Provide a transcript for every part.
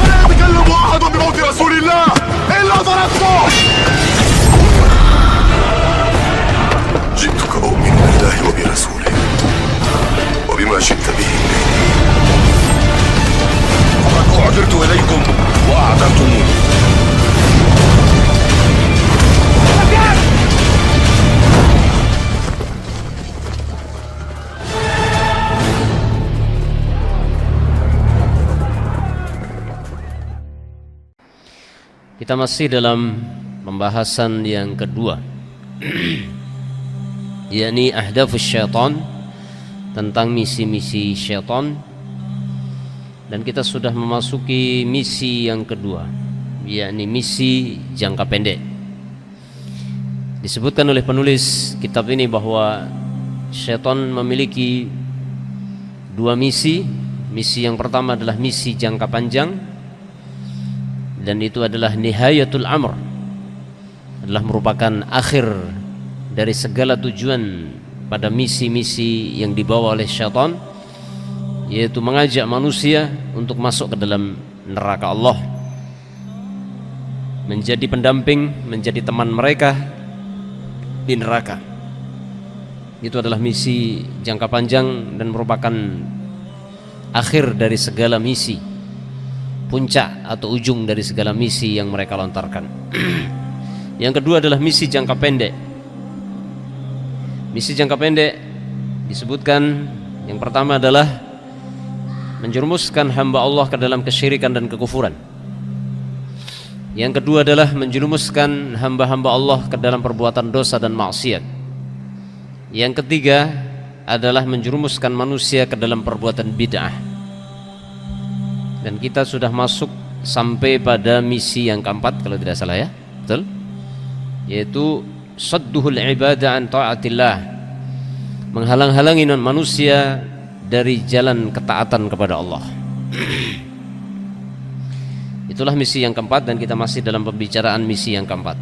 فلا يتكلم أحد بموت رسول الله إلا ضربته. جئتك أؤمن بالله وبرسوله وبما جئت به فقد أعذرت إليكم وأعذرتموني. Kita masih dalam pembahasan yang kedua yakni ahdafus syaitan, tentang misi-misi syaitan, dan kita sudah memasuki misi yang kedua yakni misi jangka pendek. Disebutkan oleh penulis kitab ini bahwa syaitan memiliki dua misi. Misi yang pertama adalah misi jangka panjang, dan itu adalah nihayatul amr, adalah merupakan akhir dari segala tujuan pada misi-misi yang dibawa oleh syaitan, yaitu mengajak manusia untuk masuk ke dalam neraka Allah, menjadi pendamping, menjadi teman mereka di neraka. Itu adalah misi jangka panjang dan merupakan akhir dari segala misi, puncak atau ujung dari segala misi yang mereka lontarkan. Yang kedua adalah misi jangka pendek. Misi jangka pendek disebutkan yang pertama adalah menjerumuskan hamba Allah ke dalam kesyirikan dan kekufuran. Yang kedua adalah menjerumuskan hamba-hamba Allah ke dalam perbuatan dosa dan maksiat. Yang ketiga adalah menjerumuskan manusia ke dalam perbuatan bid'ah. Dan kita sudah masuk sampai pada misi yang keempat kalau tidak salah ya, betul? Yaitu sadduhul ibadah an ta'atillah, menghalang-halangi manusia dari jalan ketaatan kepada Allah. Itulah misi yang keempat, dan kita masih dalam pembicaraan misi yang keempat.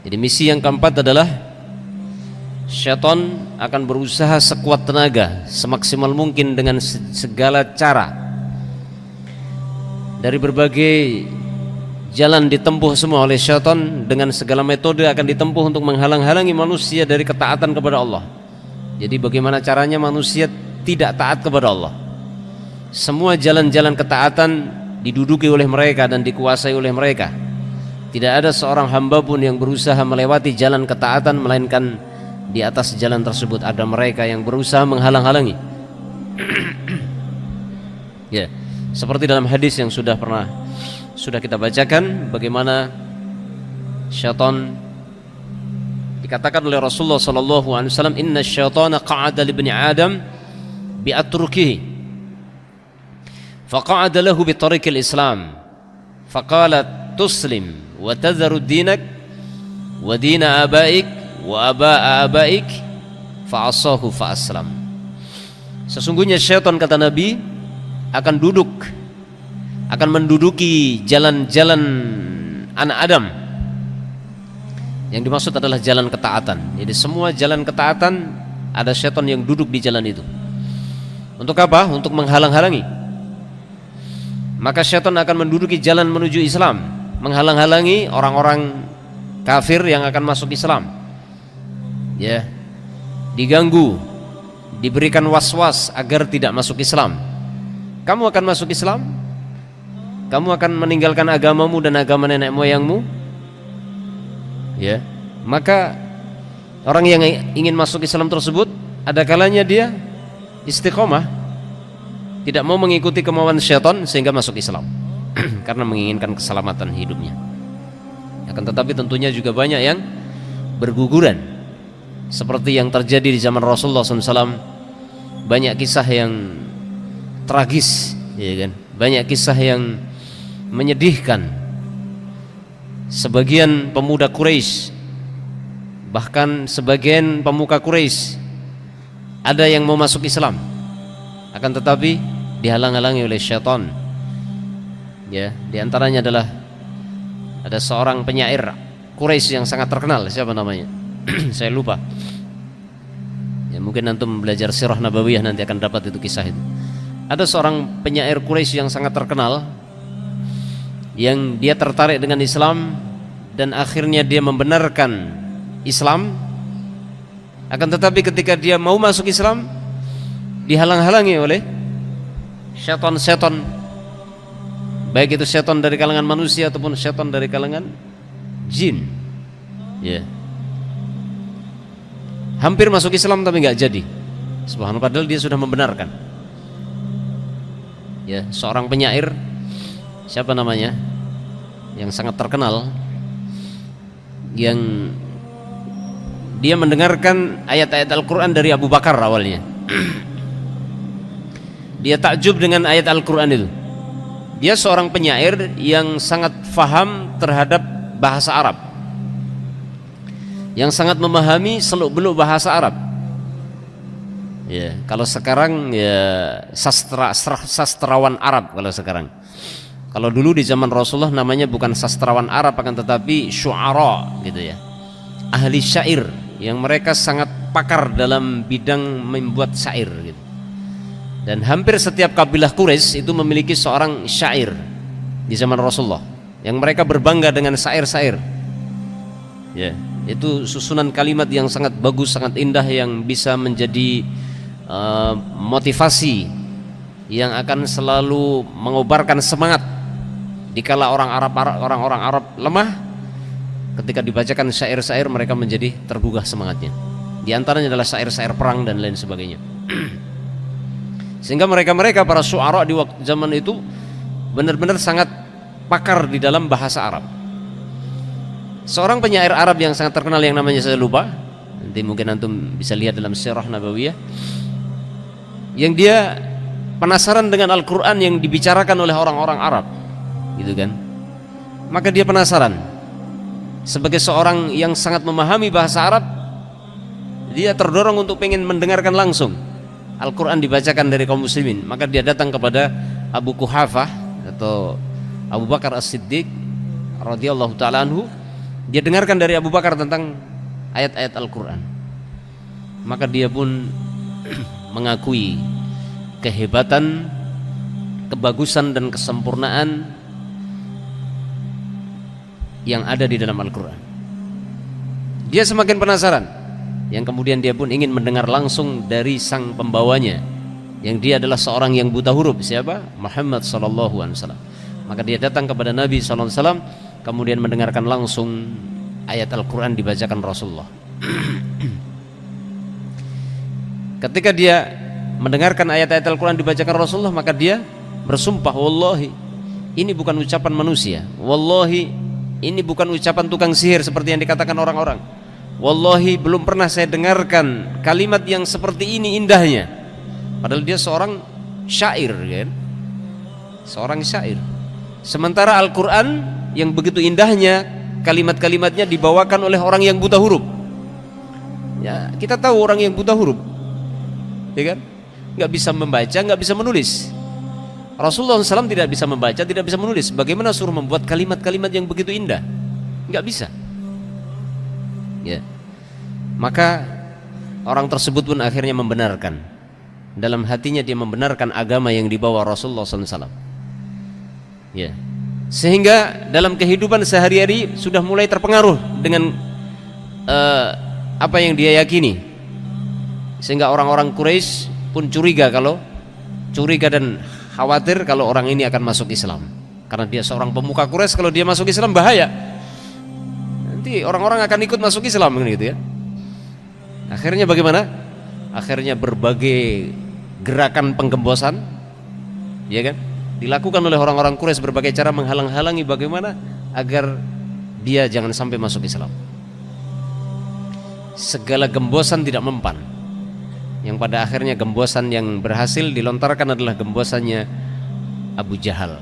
Jadi misi yang keempat adalah syaitan akan berusaha sekuat tenaga, semaksimal mungkin dengan segala cara, dari berbagai jalan ditempuh semua oleh syaitan, dengan segala metode akan ditempuh untuk menghalang-halangi manusia dari ketaatan kepada Allah. Jadi bagaimana caranya manusia tidak taat kepada Allah? Semua jalan-jalan ketaatan diduduki oleh mereka dan dikuasai oleh mereka. Tidak ada seorang hamba pun yang berusaha melewati jalan ketaatan, melainkan di atas jalan tersebut ada mereka yang berusaha menghalang-halangi. Ya, seperti dalam hadis yang sudah kita bacakan, bagaimana syaitan dikatakan oleh Rasulullah sallallahu alaihi wasallam, inna syaitana qa'ada li ibni adam bi atrukihi faqa'ada lahu bi tariqil islam faqala tuslim wa tadharu dinak wa dina abaik wa aba'a abaik fa'asahu fa'aslam. Sesungguhnya syaitan, kata Nabi, akan menduduki jalan-jalan anak Adam. Yang dimaksud adalah jalan ketaatan. Jadi semua jalan ketaatan ada syaitan yang duduk di jalan itu. Untuk apa? Untuk menghalang-halangi. Maka syaitan akan menduduki jalan menuju Islam, menghalang-halangi orang-orang kafir yang akan masuk Islam. Ya, diganggu, diberikan was-was agar tidak masuk Islam. Kamu akan masuk Islam? Kamu akan meninggalkan agamamu dan agama nenek moyangmu? Ya, maka orang yang ingin masuk Islam tersebut ada kalanya dia istiqomah, tidak mau mengikuti kemauan syaitan sehingga masuk Islam karena menginginkan keselamatan hidupnya. Akan tetapi tentunya juga banyak yang berguguran, seperti yang terjadi di zaman Rasulullah SAW. Banyak kisah yang tragis, ya kan? Banyak kisah yang menyedihkan. Sebagian pemuda Quraisy, bahkan sebagian pemuka Quraisy, ada yang mau masuk Islam, akan tetapi dihalang-halangi oleh syaitan. Ya, diantaranya adalah ada seorang penyair Quraisy yang sangat terkenal. Siapa namanya? Saya lupa. Ya, mungkin antum belajar sirah nabawiyah nanti akan dapat itu kisah itu. Ada seorang penyair Quraisy yang sangat terkenal, yang dia tertarik dengan Islam dan akhirnya dia membenarkan Islam. Akan tetapi ketika dia mau masuk Islam, dihalang-halangi oleh syaitan-syaitan, baik itu syaitan dari kalangan manusia ataupun syaitan dari kalangan jin. Ya, hampir masuk Islam tapi nggak jadi. Subhanallah, padahal dia sudah membenarkan. Ya, seorang penyair, siapa namanya, yang sangat terkenal, yang dia mendengarkan ayat-ayat Al-Quran dari Abu Bakar awalnya. Dia takjub dengan ayat Al-Quran itu. Dia seorang penyair yang sangat faham terhadap bahasa Arab, yang sangat memahami seluk-beluk bahasa Arab. Ya, kalau sekarang ya sastrawan Arab kalau sekarang. Kalau dulu di zaman Rasulullah namanya bukan sastrawan Arab, akan tetapi syu'ara gitu ya. Ahli syair, yang mereka sangat pakar dalam bidang membuat syair gitu. Dan hampir setiap kabilah Quraisy itu memiliki seorang syair di zaman Rasulullah, yang mereka berbangga dengan syair-syair. Ya, itu susunan kalimat yang sangat bagus, sangat indah, yang bisa menjadi motivasi yang akan selalu mengobarkan semangat dikala orang-orang Arab lemah. Ketika dibacakan syair-syair, mereka menjadi tergugah semangatnya. Di antaranya adalah syair-syair perang dan lain sebagainya. Sehingga mereka para syu'ara di waktu zaman itu benar-benar sangat pakar di dalam bahasa Arab. Seorang penyair Arab yang sangat terkenal yang namanya saya lupa, nanti mungkin antum bisa lihat dalam Sirah Nabawiyah, yang dia penasaran dengan Al-Quran yang dibicarakan oleh orang-orang Arab gitu kan. Maka dia penasaran, sebagai seorang yang sangat memahami bahasa Arab, dia terdorong untuk pengen mendengarkan langsung Al-Quran dibacakan dari kaum muslimin. Maka dia datang kepada Abu Quhafah atau Abu Bakar As-Siddiq radhiyallahu ta'ala anhu. Dia dengarkan dari Abu Bakar tentang ayat-ayat Al-Quran. Maka dia pun mengakui kehebatan, kebagusan dan kesempurnaan yang ada di dalam Al-Quran. Dia semakin penasaran, yang kemudian dia pun ingin mendengar langsung dari sang pembawanya, yang dia adalah seorang yang buta huruf. Siapa? Muhammad sallallahu alaihi wasallam. Maka dia datang kepada Nabi sallallahu alaihi wasallam, kemudian mendengarkan langsung ayat Al-Quran dibacakan Rasulullah. Ketika dia mendengarkan ayat-ayat Al-Quran dibacakan Rasulullah, maka dia bersumpah, wallahi ini bukan ucapan manusia, wallahi ini bukan ucapan tukang sihir seperti yang dikatakan orang-orang, wallahi belum pernah saya dengarkan kalimat yang seperti ini indahnya. Padahal dia seorang syair kan? Seorang syair. Sementara Al-Quran yang begitu indahnya, kalimat-kalimatnya dibawakan oleh orang yang buta huruf. Ya, kita tahu orang yang buta huruf, ya kan? Nggak bisa membaca, nggak bisa menulis. Rasulullah SAW tidak bisa membaca, tidak bisa menulis. Bagaimana suruh membuat kalimat-kalimat yang begitu indah? Nggak bisa. Ya. Maka orang tersebut pun akhirnya membenarkan. Dalam hatinya dia membenarkan agama yang dibawa Rasulullah SAW. Ya. Sehingga dalam kehidupan sehari-hari sudah mulai terpengaruh dengan apa yang dia yakini. Sehingga orang-orang Quraisy pun curiga dan khawatir kalau orang ini akan masuk Islam, karena dia seorang pemuka Quraisy. Kalau dia masuk Islam bahaya, nanti orang-orang akan ikut masuk Islam gitu ya. Akhirnya bagaimana? Akhirnya berbagai gerakan penggembosan, ya kan, dilakukan oleh orang-orang Quraisy, berbagai cara menghalang-halangi bagaimana agar dia jangan sampai masuk Islam. Segala gembosan tidak mempan. Yang pada akhirnya gembosan yang berhasil dilontarkan adalah gembosannya Abu Jahal,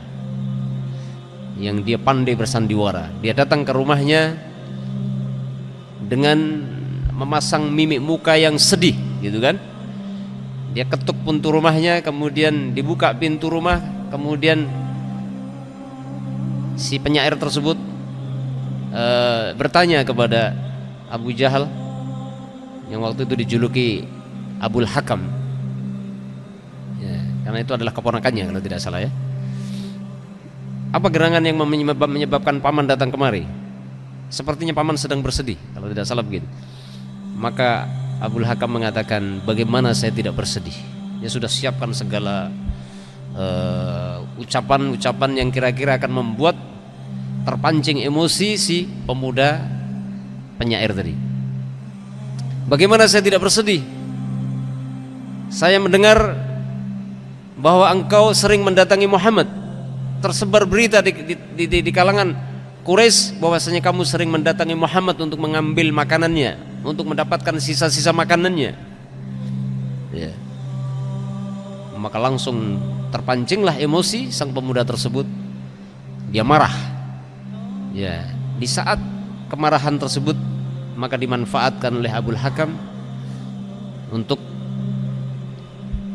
yang dia pandai bersandiwara. Dia datang ke rumahnya dengan memasang mimik muka yang sedih gitu kan. Dia ketuk pintu rumahnya, kemudian dibuka pintu rumah, kemudian si penyair tersebut bertanya kepada Abu Jahal, yang waktu itu dijuluki Abul Hakam, ya, karena itu adalah keponakannya kalau tidak salah ya. Apa gerangan yang menyebabkan paman datang kemari? Sepertinya paman sedang bersedih, kalau tidak salah begitu. Maka Abul Hakam mengatakan, bagaimana saya tidak bersedih? Dia sudah siapkan segala ucapan-ucapan yang kira-kira akan membuat terpancing emosi si pemuda penyair tadi. Bagaimana saya tidak bersedih? Saya mendengar bahwa engkau sering mendatangi Muhammad. Tersebar berita di kalangan Quraisy bahwasanya kamu sering mendatangi Muhammad untuk mengambil makanannya, untuk mendapatkan sisa-sisa makanannya. Ya. Maka langsung terpancinglah emosi sang pemuda tersebut. Dia marah. Ya, di saat kemarahan tersebut maka dimanfaatkan oleh Abul Hakam untuk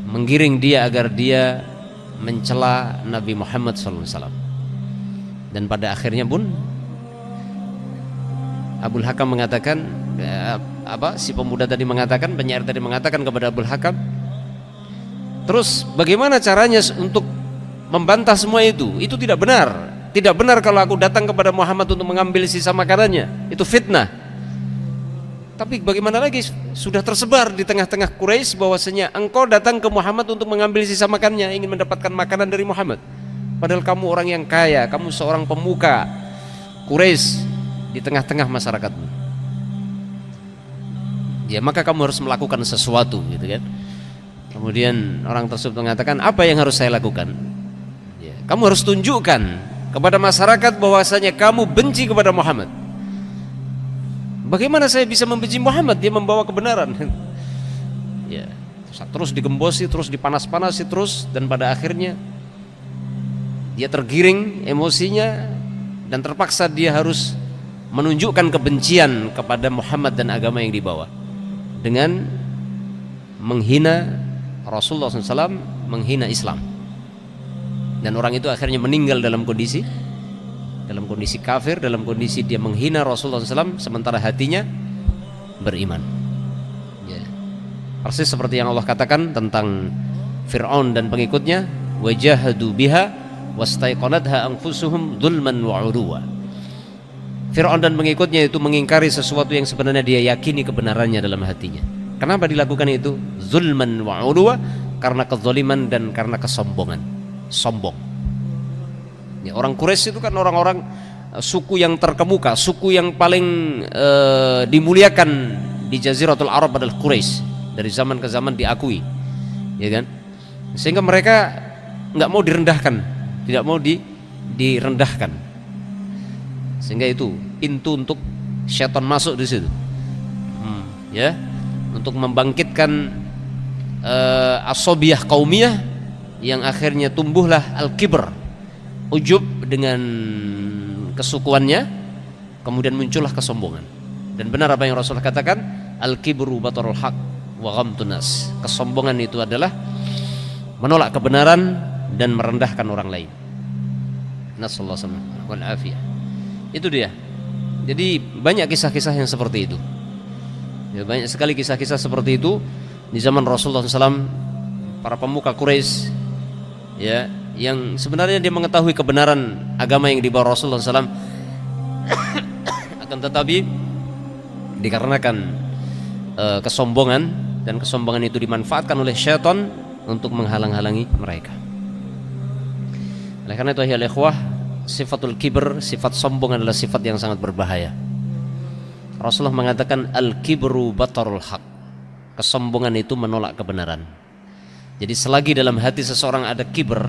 menggiring dia agar dia mencela Nabi Muhammad SAW. Dan pada akhirnya pun Abul Hakam mengatakan, si pemuda tadi mengatakan, penyair tadi mengatakan kepada Abul Hakam, terus bagaimana caranya untuk membantah semua itu? Itu tidak benar. Tidak benar kalau aku datang kepada Muhammad untuk mengambil sisa makanannya. Itu fitnah. Tapi bagaimana lagi, sudah tersebar di tengah-tengah Quraisy bahwasanya engkau datang ke Muhammad untuk mengambil sisa makannya, ingin mendapatkan makanan dari Muhammad. Padahal kamu orang yang kaya, kamu seorang pemuka Quraisy di tengah-tengah masyarakatmu. Ya, maka kamu harus melakukan sesuatu, gitu kan. Kemudian orang tersebut mengatakan, apa yang harus saya lakukan? Ya, kamu harus tunjukkan kepada masyarakat bahwasanya kamu benci kepada Muhammad. Bagaimana saya bisa membenci Muhammad? Dia membawa kebenaran. Ya, terus digembosi, terus dipanas-panasi terus, dan pada akhirnya dia tergiring emosinya dan terpaksa dia harus menunjukkan kebencian kepada Muhammad dan agama yang dibawa dengan menghina Rasulullah SAW, menghina Islam. Dan orang itu akhirnya meninggal dalam kondisi kafir, dalam kondisi dia menghina Rasulullah SAW sementara hatinya beriman. Ya. Persis seperti yang Allah katakan tentang Fir'aun dan pengikutnya, wajahadu biha wastaiqanatha anfusuhum dzulman wa 'uluwa. Fir'aun dan pengikutnya itu mengingkari sesuatu yang sebenarnya dia yakini kebenarannya dalam hatinya. Kenapa dilakukan itu? Zulman wa 'uluwa, karena kezaliman dan karena kesombongan. Sombong. Ya, orang Quraisy itu kan orang-orang suku yang terkemuka, suku yang paling dimuliakan di Jaziratul Arab adalah Quraisy. Dari zaman ke zaman diakui, ya kan? Sehingga mereka nggak mau direndahkan, tidak mau direndahkan. Sehingga itu pintu untuk syaitan masuk di situ, ya, untuk membangkitkan asobiyah kaumiyah yang akhirnya tumbuhlah al-kibr, ujub dengan kesukuannya, kemudian muncullah kesombongan. Dan benar apa yang Rasulullah katakan, al-kibru batarul haq wa ghamtun nas. Kesombongan itu adalah menolak kebenaran dan merendahkan orang lain. Nasallahu alaihi wal afiyah. Itu dia. Jadi banyak kisah-kisah yang seperti itu. Ya, banyak sekali kisah-kisah seperti itu di zaman Rasulullah SAW, para pemuka Quraisy, ya, yang sebenarnya dia mengetahui kebenaran agama yang dibawa Rasulullah SAW, akan tetapi dikarenakan kesombongan, dan kesombongan itu dimanfaatkan oleh syaitan untuk menghalang-halangi mereka. Oleh karena itu, ya ikhwah, sifatul kibr, sifat sombong adalah sifat yang sangat berbahaya. Rasulullah mengatakan al-kibru batarul haq. Kesombongan itu menolak kebenaran. Jadi selagi dalam hati seseorang ada kibr,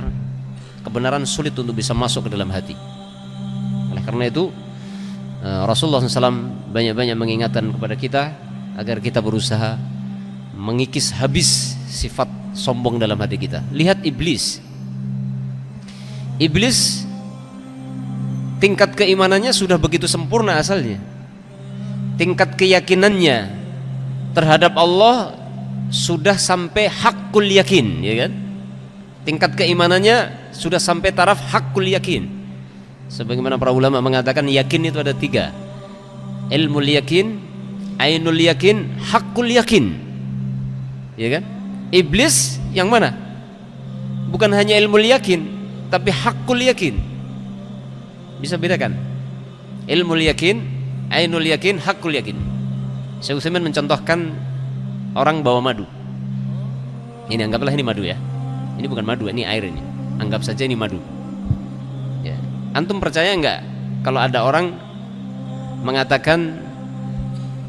kebenaran sulit untuk bisa masuk ke dalam hati. Oleh karena itu Rasulullah SAW banyak-banyak mengingatkan kepada kita agar kita berusaha mengikis habis sifat sombong dalam hati kita. Lihat iblis. Iblis tingkat keimanannya sudah begitu sempurna asalnya. Tingkat keyakinannya terhadap Allah sudah sampai hakul yakin, ya kan? Tingkat keimanannya sudah sampai taraf hakul yakin. Sebagaimana para ulama mengatakan yakin itu ada 3. Ilmul yakin, ainul yakin, hakul yakin. Ya kan? Iblis yang mana? bukan hanya ilmu yakin, tapi hakul yakin. Bisa bedakan? Ilmu yakin, ainul yakin, hakul yakin. Syekh Utsaimin mencontohkan orang bawa madu. Ini anggaplah ini madu ya. Ini bukan madu, ini air ini. Anggap saja ini madu. Ya. Antum percaya enggak kalau ada orang mengatakan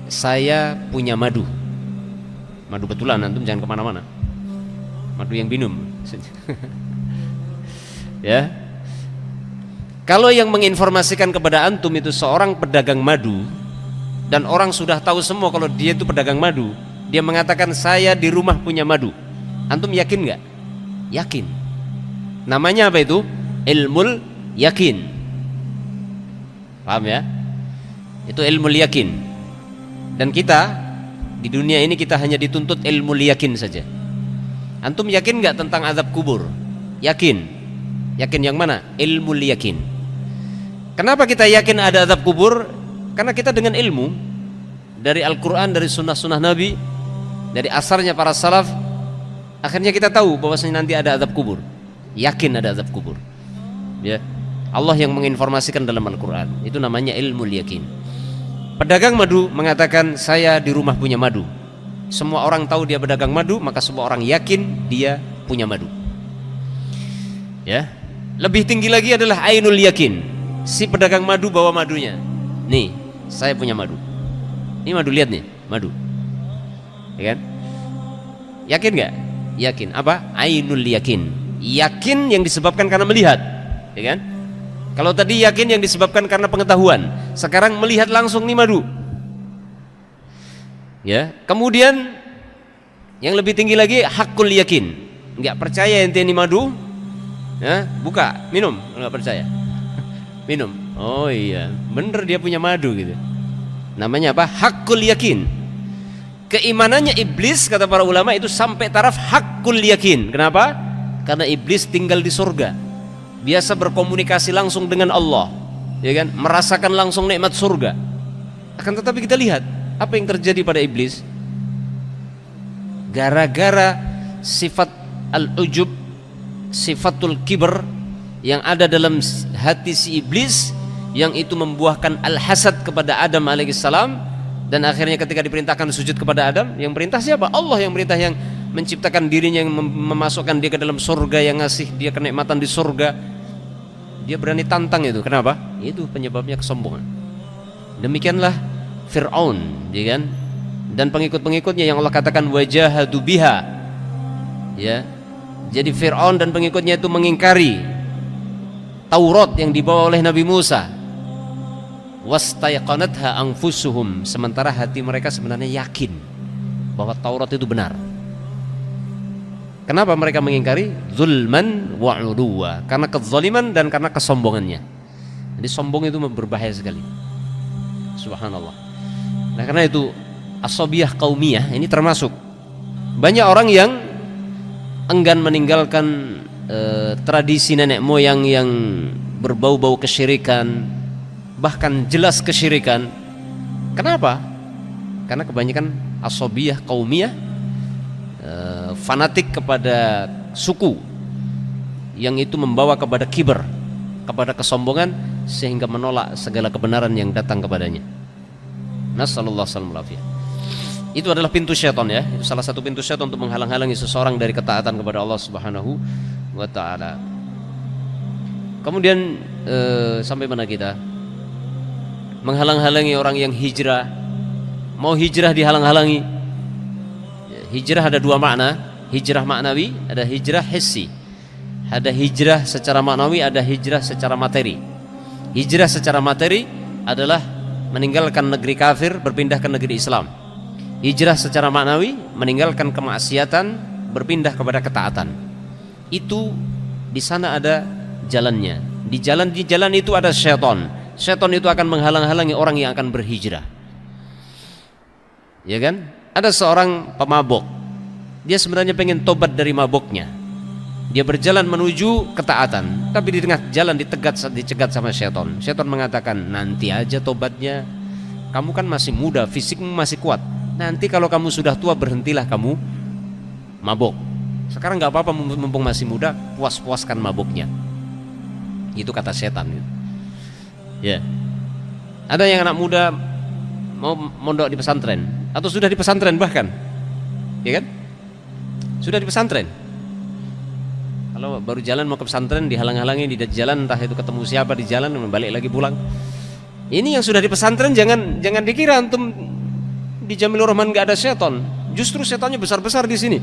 saya punya madu? Madu betulan, antum jangan kemana-mana. Madu yang minum. Ya. Kalau yang menginformasikan kepada antum itu seorang pedagang madu, dan orang sudah tahu semua kalau dia itu pedagang madu, dia mengatakan saya di rumah punya madu, antum yakin nggak? Yakin. Namanya apa itu? Ilmul yakin. Paham ya? Itu ilmul yakin. Dan kita di dunia ini kita hanya dituntut ilmul yakin saja. Antum yakin nggak tentang azab kubur? Yakin. Yakin yang mana? Ilmul yakin. Kenapa kita yakin ada azab kubur? Karena kita dengan ilmu dari Al-Quran, dari sunnah-sunnah Nabi, dari asarnya para salaf, akhirnya kita tahu bahwasanya nanti ada azab kubur. Yakin ada azab kubur. Ya. Allah yang menginformasikan dalam Al-Quran. Itu namanya ilmul yakin. Pedagang madu mengatakan saya di rumah punya madu. Semua orang tahu dia pedagang madu, maka semua orang yakin dia punya madu. Ya. Lebih tinggi lagi adalah ainul yakin. Si pedagang madu bawa madunya. Nih, saya punya madu. Ini madu, lihat nih, madu. Ya kan? Yakin nggak? Yakin. Apa? Ainul yakin. Yakin yang disebabkan karena melihat. Ya kan? Kalau tadi yakin yang disebabkan karena pengetahuan, sekarang melihat langsung nih madu. Ya. Kemudian yang lebih tinggi lagi hakul yakin. Nggak percaya ente ini madu? Ya, buka, minum. Nggak percaya. Minum. Oh iya, bener dia punya madu gitu. Namanya apa? Hakul yakin. Keimanannya iblis, kata para ulama, itu sampai taraf hakul yakin. Kenapa? Karena iblis tinggal di surga, biasa berkomunikasi langsung dengan Allah, ya kan? Merasakan langsung nikmat surga. Akan tetapi kita lihat apa yang terjadi pada iblis. Gara-gara sifat al-ujub, sifatul kibr yang ada dalam hati si iblis, yang itu membuahkan al-hasad kepada Adam alaihissalam, dan akhirnya ketika diperintahkan sujud kepada Adam, yang perintah siapa? Allah yang perintah, yang menciptakan dirinya, yang memasukkan dia ke dalam surga, yang ngasih dia kenikmatan di surga. Dia berani tantang itu. Kenapa? Itu penyebabnya kesombongan. Demikianlah Fir'aun, ya kan? Dan pengikut-pengikutnya yang Allah katakan wajahadu biha. Ya. Jadi Fir'aun dan pengikutnya itu mengingkari Taurat yang dibawa oleh Nabi Musa. Wastayqanatha anfusuhum, sementara hati mereka sebenarnya yakin bahwa Taurat itu benar. Kenapa mereka mengingkari? Zulman wa 'uluwa, karena kezaliman dan karena kesombongannya. Jadi sombong itu berbahaya sekali. Subhanallah. Nah, karena itu asabiyah qaumiyah ini termasuk banyak orang yang enggan meninggalkan tradisi nenek moyang yang berbau-bau kesyirikan, bahkan jelas kesyirikan. Kenapa? Karena kebanyakan asabiyah qaumiyah fanatik kepada suku, yang itu membawa kepada kiber, kepada kesombongan, sehingga menolak segala kebenaran yang datang kepadanya. Nasallallahu alaihi wasallam. Itu adalah pintu syaitan ya. Itu salah satu pintu syaitan untuk menghalang-halangi seseorang dari ketaatan kepada Allah Subhanahu wa ta'ala. Kemudian sampai mana kita? Menghalang-halangi orang yang hijrah. Mau hijrah dihalang-halangi. Hijrah ada dua makna. Hijrah maknawi, ada hijrah hissi. Ada hijrah secara maknawi, ada hijrah secara materi. Hijrah secara materi adalah meninggalkan negeri kafir, berpindah ke negeri Islam. Hijrah secara maknawi, meninggalkan kemaksiatan, berpindah kepada ketaatan. Itu di sana ada jalannya. Di jalan itu ada syaitan. Syaitan itu akan menghalang-halangi orang yang akan berhijrah. Ya kan? Ada seorang pemabok. Dia sebenarnya pengen tobat dari maboknya. Dia berjalan menuju ketaatan, tapi di tengah jalan dicegat sama syaitan. Syaitan mengatakan, nanti aja tobatnya. Kamu kan masih muda, fisikmu masih kuat. Nanti kalau kamu sudah tua, berhentilah kamu mabok. Sekarang nggak apa-apa, mumpung masih muda, puas-puaskan mabuknya. Itu kata setan gitu. Ya. Ada yang anak muda mau mondok di pesantren atau sudah di pesantren bahkan, ya kan? Sudah di pesantren. Kalau baru jalan mau ke pesantren dihalang-halangi di jalan, entah itu ketemu siapa di jalan, balik lagi pulang. Ini yang sudah di pesantren jangan dikira antum di Jamilur Rahman nggak ada setan. Justru setannya besar-besar di sini.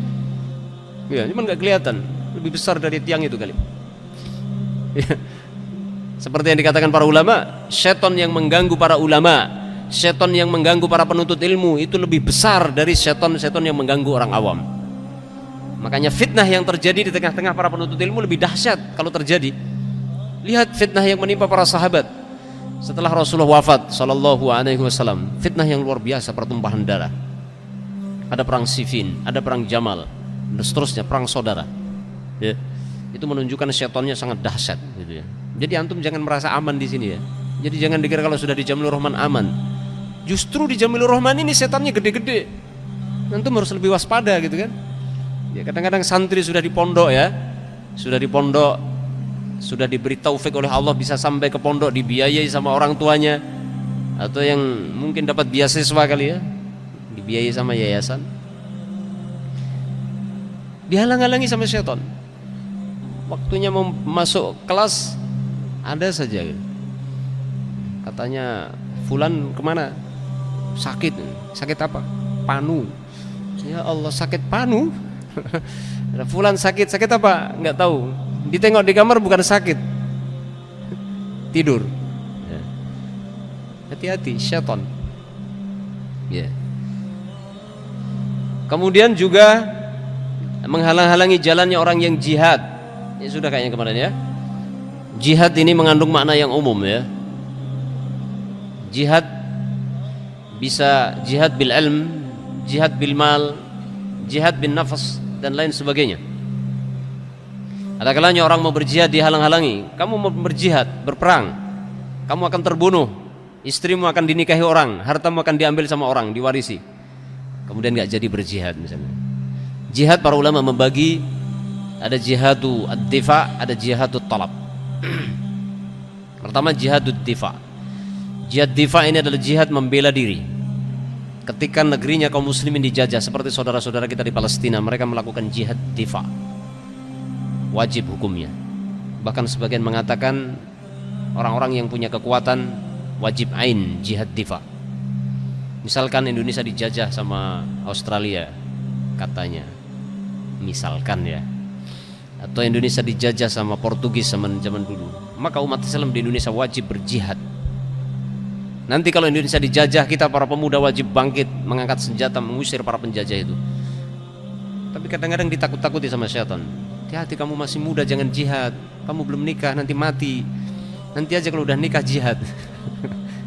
Ya, cuman nggak kelihatan. Lebih besar dari tiang itu kali. Ya. Seperti yang dikatakan para ulama, setan yang mengganggu para ulama, setan yang mengganggu para penuntut ilmu itu lebih besar dari setan-setan yang mengganggu orang awam. Makanya fitnah yang terjadi di tengah-tengah para penuntut ilmu lebih dahsyat kalau terjadi. Lihat fitnah yang menimpa para sahabat setelah Rasulullah wafat sallallahu alaihi wasallam. Fitnah yang luar biasa, pertumpahan darah. Ada perang Siffin, ada perang Jamal, dan seterusnya, perang saudara. Ya. Itu menunjukkan setannya sangat dahsyat gitu ya. Jadi antum jangan merasa aman di sini ya. Jadi jangan dikira kalau sudah di Jamilur Rahman aman. Justru di Jamilur Rahman ini setannya gede-gede. Antum harus lebih waspada gitu kan. Ya, kadang-kadang santri sudah di pondok ya, sudah di pondok, sudah diberi taufik oleh Allah bisa sampai ke pondok, dibiayai sama orang tuanya, atau yang mungkin dapat beasiswa kali ya, dibiayai sama yayasan, dihalang-halangi sama setan. Waktunya mau masuk kelas ada saja gitu. Katanya fulan kemana? Sakit apa? Panu. Ya Allah, sakit panu. Fulan sakit apa? Nggak tahu. Ditengok di kamar bukan sakit, tidur. Ya. Hati-hati, syaitan. Ya. Kemudian juga menghalang-halangi jalannya orang yang jihad. Ya sudah kayaknya kemarin ya. Jihad ini mengandung makna yang umum ya. Jihad bisa jihad bil ilm, jihad bil mal, jihad bin nafas dan lain sebagainya. Ada kalanya orang mau berjihad dihalang-halangi. Kamu mau berjihad, berperang, kamu akan terbunuh, istrimu akan dinikahi orang, hartamu akan diambil sama orang, diwarisi. Kemudian gak jadi berjihad misalnya. Jihad para ulama membagi, ada jihadu ad-difa, ada jihadu talab. Pertama jihadu ad-difa. Jihad difa ini adalah jihad membela diri. Ketika negerinya kaum muslimin dijajah, seperti saudara-saudara kita di Palestina, mereka melakukan jihad difa. Wajib hukumnya. Bahkan sebagian mengatakan orang-orang yang punya kekuatan wajib ain jihad difa. Misalkan Indonesia dijajah sama Australia, katanya, misalkan ya, atau Indonesia dijajah sama Portugis zaman dulu, maka umat Islam di Indonesia wajib berjihad. Nanti kalau Indonesia dijajah, kita para pemuda wajib bangkit, mengangkat senjata, mengusir para penjajah itu. Tapi kadang-kadang ditakut-takuti sama syaitan. Hati-hati, kamu masih muda, jangan jihad. Kamu belum nikah, nanti mati. Nanti aja kalau udah nikah jihad.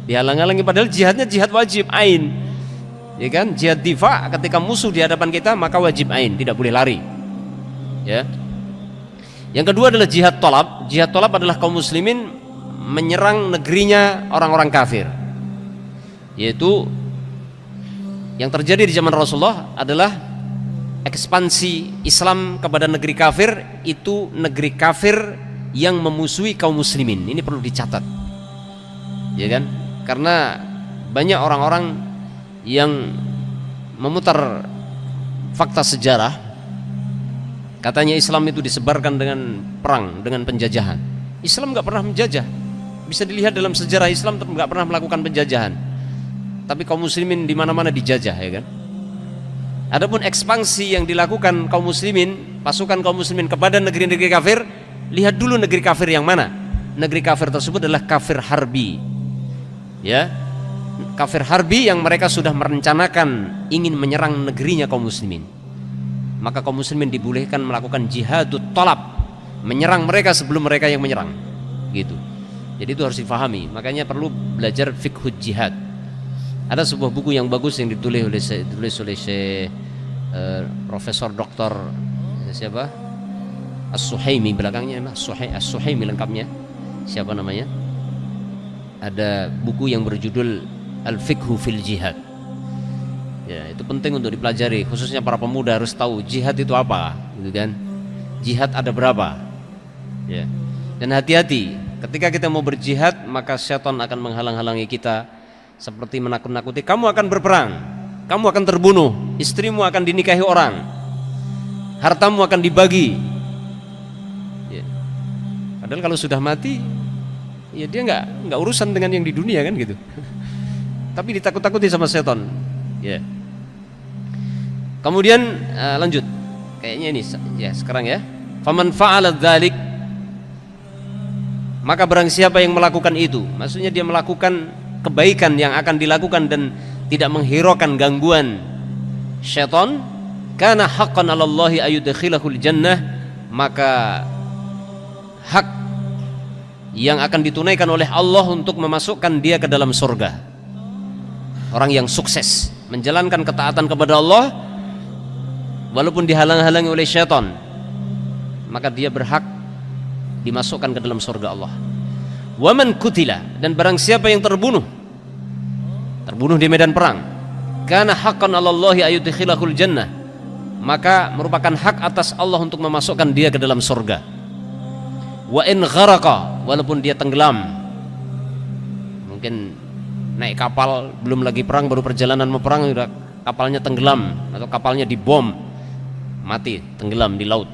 Dihalang-halangi, padahal jihadnya jihad wajib ain. Ya kan? Jihad difa, ketika musuh di hadapan kita, maka wajib ain, tidak boleh lari. Ya. Yang kedua adalah jihad tolab. Jihad tolab adalah kaum muslimin menyerang negerinya orang-orang kafir. Yaitu yang terjadi di zaman Rasulullah adalah ekspansi Islam kepada negeri kafir, itu negeri kafir yang memusuhi kaum muslimin. Ini perlu dicatat, ya kan? Karena banyak orang-orang yang memutar fakta sejarah, katanya Islam itu disebarkan dengan perang, dengan penjajahan. Islam nggak pernah menjajah. Bisa dilihat dalam sejarah Islam nggak pernah melakukan penjajahan. Tapi kaum muslimin di mana-mana dijajah, ya kan? Adapun ekspansi yang dilakukan kaum muslimin, pasukan kaum muslimin kepada negeri-negeri kafir, lihat dulu negeri kafir yang mana. Negeri kafir tersebut adalah kafir harbi. Ya. Kafir harbi yang mereka sudah merencanakan ingin menyerang negerinya kaum muslimin. Maka kaum muslimin dibolehkan melakukan jihadut talab, menyerang mereka sebelum mereka yang menyerang. Gitu. Jadi itu harus difahami. Makanya perlu belajar fiqhul jihad. Ada sebuah buku yang bagus yang ditulis oleh Profesor Dr. siapa? As-Suhaimi, belakangnya As-Suhaimi lengkapnya. Siapa namanya? Ada buku yang berjudul Al-Fiqhu fil Jihad. Ya, itu penting untuk dipelajari, khususnya para pemuda harus tahu jihad itu apa, gitu kan? Jihad ada berapa? Ya. Dan hati-hati, ketika kita mau berjihad, maka syaitan akan menghalang-halangi kita seperti menakut-nakuti, kamu akan berperang, kamu akan terbunuh, istrimu akan dinikahi orang, hartamu akan dibagi. Ya. Padahal kalau sudah mati, ya dia nggak urusan dengan yang di dunia kan gitu. Tapi ditakut-takuti sama setan. Ya. Kemudian lanjut. Kayaknya ini ya sekarang ya. Faman fa'ala dzalik, maka barang siapa yang melakukan itu, maksudnya dia melakukan kebaikan yang akan dilakukan dan tidak menghiraukan gangguan syaitan, kana haqqan 'alallahi ayudkhilahul jannah, maka hak yang akan ditunaikan oleh Allah untuk memasukkan dia ke dalam surga. Orang yang sukses menjalankan ketaatan kepada Allah walaupun dihalang-halangi oleh syaitan, maka dia berhak dimasukkan ke dalam surga Allah. Wa man kutila, dan barang siapa yang terbunuh di medan perang, kana haqqan 'alallahi ayudkhilahul jannah, maka merupakan hak atas Allah untuk memasukkan dia ke dalam surga. Wa in gharaqa, walaupun dia tenggelam, mungkin naik kapal belum lagi perang, baru perjalanan mau perang udah kapalnya tenggelam atau kapalnya dibom, mati tenggelam di laut.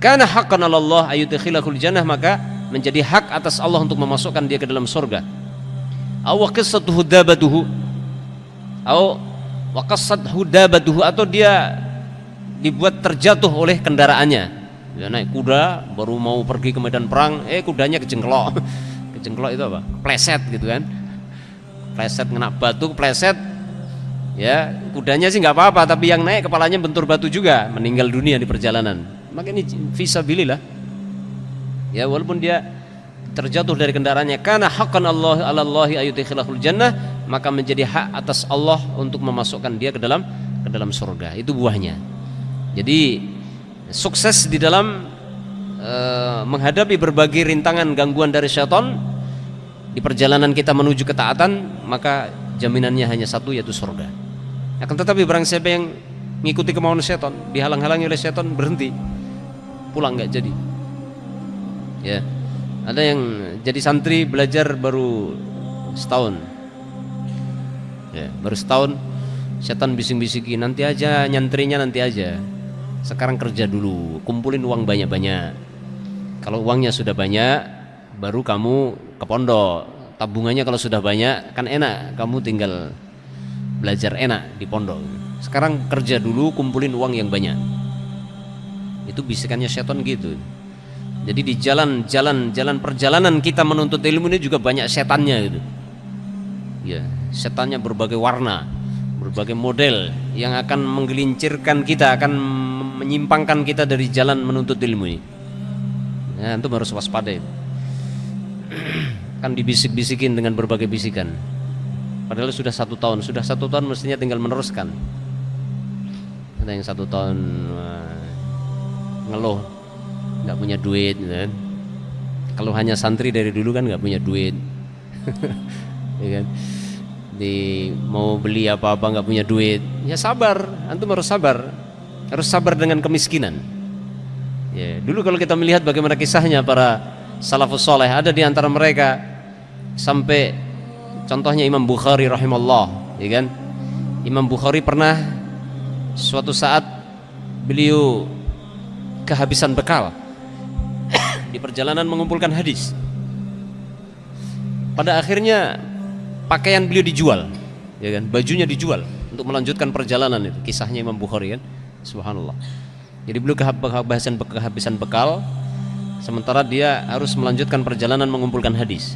Kana haqqan 'alallah ayudkhilahul jannah, maka menjadi hak atas Allah untuk memasukkan dia ke dalam surga. Aw qissatuhu dabatuhu, aw waqassathu dabatuhu, atau dia dibuat terjatuh oleh kendaraannya. Dia naik kuda baru mau pergi ke medan perang, kudanya kejengklok. Kejengklok itu apa? Pleset gitu kan. Pleset, kena batu kepleset. Ya, kudanya sih nggak apa-apa, tapi yang naik kepalanya bentur batu juga, meninggal dunia di perjalanan. Maka ini fisabilillah. Ya, walaupun dia terjatuh dari kendaraannya, kana haqqan 'alallahi ayudkhilahul jannah, maka menjadi hak atas Allah untuk memasukkan dia ke dalam surga. Itu buahnya. Jadi sukses di dalam menghadapi berbagai rintangan gangguan dari syaitan di perjalanan kita menuju ketaatan, maka jaminannya hanya satu, yaitu surga. Akan tetapi barang siapa yang mengikuti kemauan syaitan, dihalang-halangi oleh syaitan, berhenti, pulang nggak jadi. Ya, ada yang jadi santri belajar baru setahun. Ya, baru setahun, syaitan bising-bisikin, nanti aja nyantrinya, nanti aja. Sekarang kerja dulu, kumpulin uang banyak-banyak. Kalau uangnya sudah banyak, baru kamu ke pondok. Tabungannya kalau sudah banyak, kan enak, kamu tinggal belajar enak di pondok. Sekarang kerja dulu, kumpulin uang yang banyak. Itu bisikannya syaitan gitu. Jadi di jalan perjalanan kita menuntut ilmu ini juga banyak setannya gitu. Ya, setannya berbagai warna, berbagai model yang akan menggelincirkan kita, akan menyimpangkan kita dari jalan menuntut ilmu ini. Ya, antum harus waspada itu. Kan dibisik-bisikin dengan berbagai bisikan. Padahal sudah 1 tahun, mestinya tinggal meneruskan. Ada yang 1 tahun ngeluh nggak punya duit, kan? Kalau hanya santri dari dulu kan nggak punya duit, ya kan? Mau beli apa-apa nggak punya duit, ya sabar, antum harus sabar dengan kemiskinan. Ya, dulu kalau kita melihat bagaimana kisahnya para salafus soleh, ada di antara mereka sampai contohnya Imam Bukhari rahimahullah, ya kan? Imam Bukhari pernah suatu saat beliau kehabisan bekal di perjalanan mengumpulkan hadis. Pada akhirnya pakaian beliau dijual, ya kan? Bajunya dijual untuk melanjutkan perjalanan. Itu kisahnya Imam Bukhari kan, subhanallah. Jadi beliau kehabisan bekal, sementara dia harus melanjutkan perjalanan mengumpulkan hadis.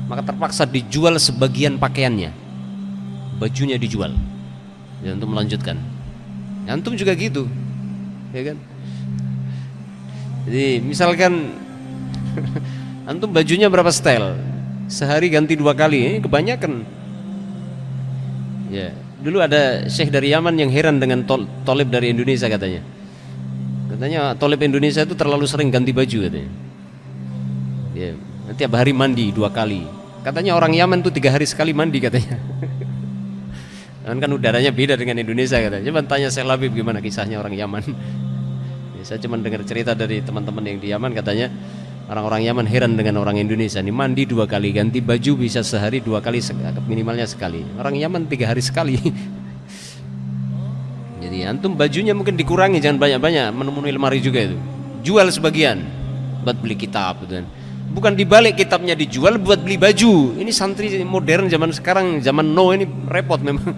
Maka terpaksa dijual sebagian pakaiannya, bajunya dijual, ya, untuk melanjutkan. Antum juga gitu, ya kan? Jadi misalkan antum bajunya berapa style, sehari ganti 2 kali, kebanyakan. Ya, dulu ada syekh dari Yaman yang heran dengan tolib dari Indonesia katanya. Katanya tolib Indonesia itu terlalu sering ganti baju katanya. Ya, tiap hari mandi 2 kali. Katanya orang Yaman tuh 3 hari sekali mandi katanya. Kan udaranya beda dengan Indonesia katanya. Coba tanya Syekh Labib gimana kisahnya orang Yaman. Saya cuma dengar cerita dari teman-teman yang di Yaman, katanya orang-orang Yaman heran dengan orang Indonesia. Ini mandi 2 kali, ganti baju bisa sehari 2 kali, minimalnya sekali. Orang Yaman 3 hari sekali. Jadi antum bajunya mungkin dikurangi, jangan banyak-banyak, memenuhi lemari juga itu. Jual sebagian buat beli kitab gitu kan. Bukan dibalik kitabnya dijual buat beli baju. Ini santri modern zaman sekarang, zaman now ini repot memang.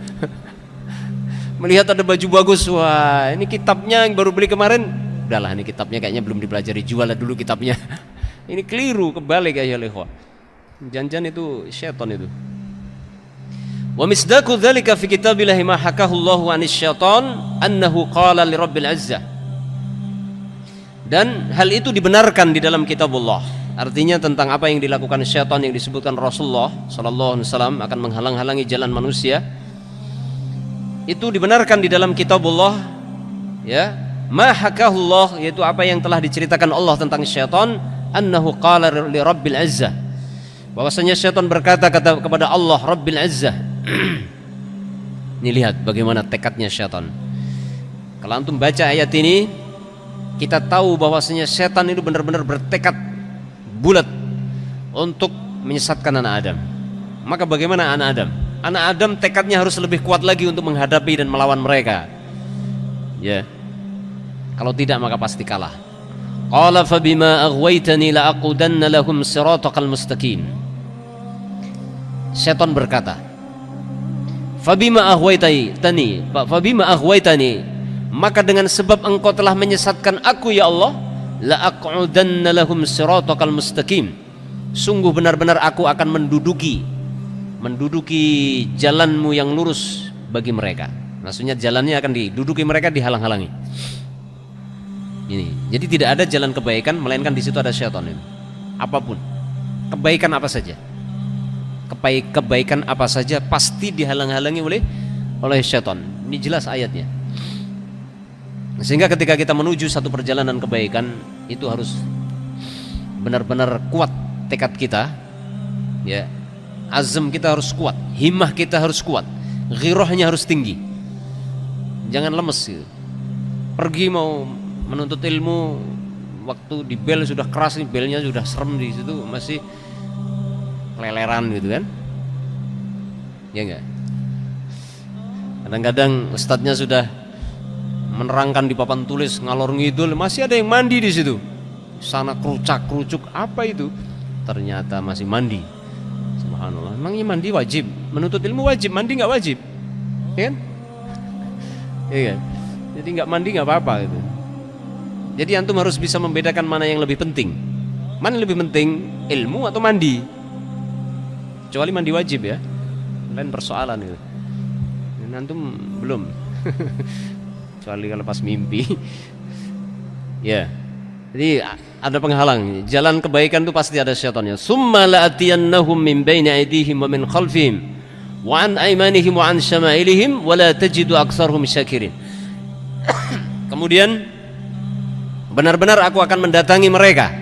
Melihat ada baju bagus, wah ini kitabnya yang baru beli kemarin, udahlah ini kitabnya kayaknya belum dipelajari, jual lah dulu kitabnya. Ini keliru, kebalik ya ikhwah. Jangan itu syaitan itu. Wa misdaqu dzalika fi kitabillahi ma hakahu Allahu 'anis syaitan annahu qala li rabbil izzah. Dan hal itu dibenarkan di dalam kitabullah. Artinya tentang apa yang dilakukan syaitan yang disebutkan Rasulullah sallallahu alaihi wasallam akan menghalang-halangi jalan manusia. Itu dibenarkan di dalam kitabullah, ya. Ma hakahullah, yaitu apa yang telah diceritakan Allah tentang syaitan, annahu qala li rabbil izzah, bahwasanya syaitan berkata kepada Allah Rabbil Izzah. Ini lihat bagaimana tekadnya syaitan. Kalau antum baca ayat ini, kita tahu bahwasanya syaitan itu benar-benar bertekad bulat untuk menyesatkan anak Adam. Maka bagaimana anak Adam? Anak Adam tekadnya harus lebih kuat lagi untuk menghadapi dan melawan mereka. Ya. Kalau tidak maka pasti kalah. Qala fa bima aghwaytani la aqudanna lahum siratal mustaqim. Syaitan berkata, fa bima aghwaytani, maka dengan sebab engkau telah menyesatkan aku ya Allah, la aqudanna lahum siratal mustaqim. Sungguh benar-benar aku akan menduduki jalanmu yang lurus bagi mereka. Maksudnya jalannya akan diduduki mereka, dihalang-halangi. Ini. Jadi tidak ada jalan kebaikan melainkan di situ ada syaitan ini. Apapun. Kebaikan apa saja. Kebaikan apa saja pasti dihalang-halangi oleh syaitan. Ini jelas ayatnya. Sehingga ketika kita menuju satu perjalanan kebaikan, itu harus benar-benar kuat tekad kita, ya. Azam kita harus kuat, himmah kita harus kuat, ghirahnya harus tinggi. Jangan lemes gitu. Pergi mau menuntut ilmu, waktu di bel sudah keras nih, belnya sudah serem di situ, masih leleran gitu kan? Ya enggak? Kadang-kadang ustadznya sudah menerangkan di papan tulis ngalor ngidul, masih ada yang mandi di situ. Sana kerucak-kerucuk, apa itu? Ternyata masih mandi. Subhanallah. Emangnya mandi wajib? Menuntut ilmu wajib, mandi nggak wajib? Ya kan? Ya kan? Jadi nggak mandi nggak apa-apa gitu. Jadi antum harus bisa membedakan mana yang lebih penting. Mana yang lebih penting, ilmu atau mandi? Kecuali mandi wajib ya, lain persoalan gitu. Dan antum belum. Kecuali kalau pas mimpi. Ya. Jadi ada penghalang. Jalan kebaikan itu pasti ada syaitannya. Summa la'atiyannahum min baini aydihim wa min khalfihim wa an aymanihim wa an syama'ilihim wa la tajidu aktsarhum syakirin. Kemudian benar-benar aku akan mendatangi mereka.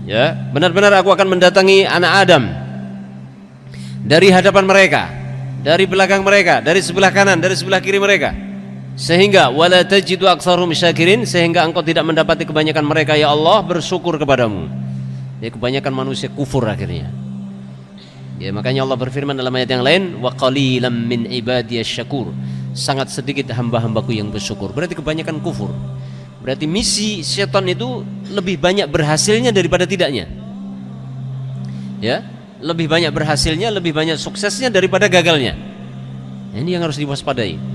Ya, benar-benar aku akan mendatangi anak Adam dari hadapan mereka, dari belakang mereka, dari sebelah kanan, dari sebelah kiri mereka. Sehingga wala tajidu aktsarhum syakirin, sehingga engkau tidak mendapati kebanyakan mereka ya Allah bersyukur kepadamu. Ya, kebanyakan manusia kufur akhirnya. Ya, makanya Allah berfirman dalam ayat yang lain, wa qalilam min ibadiyasy syakur. Sangat sedikit hamba-hambaku yang bersyukur. Berarti kebanyakan kufur. Berarti misi syaitan itu lebih banyak berhasilnya daripada tidaknya. Ya, lebih banyak berhasilnya, lebih banyak suksesnya daripada gagalnya. Ini yang harus diwaspadai.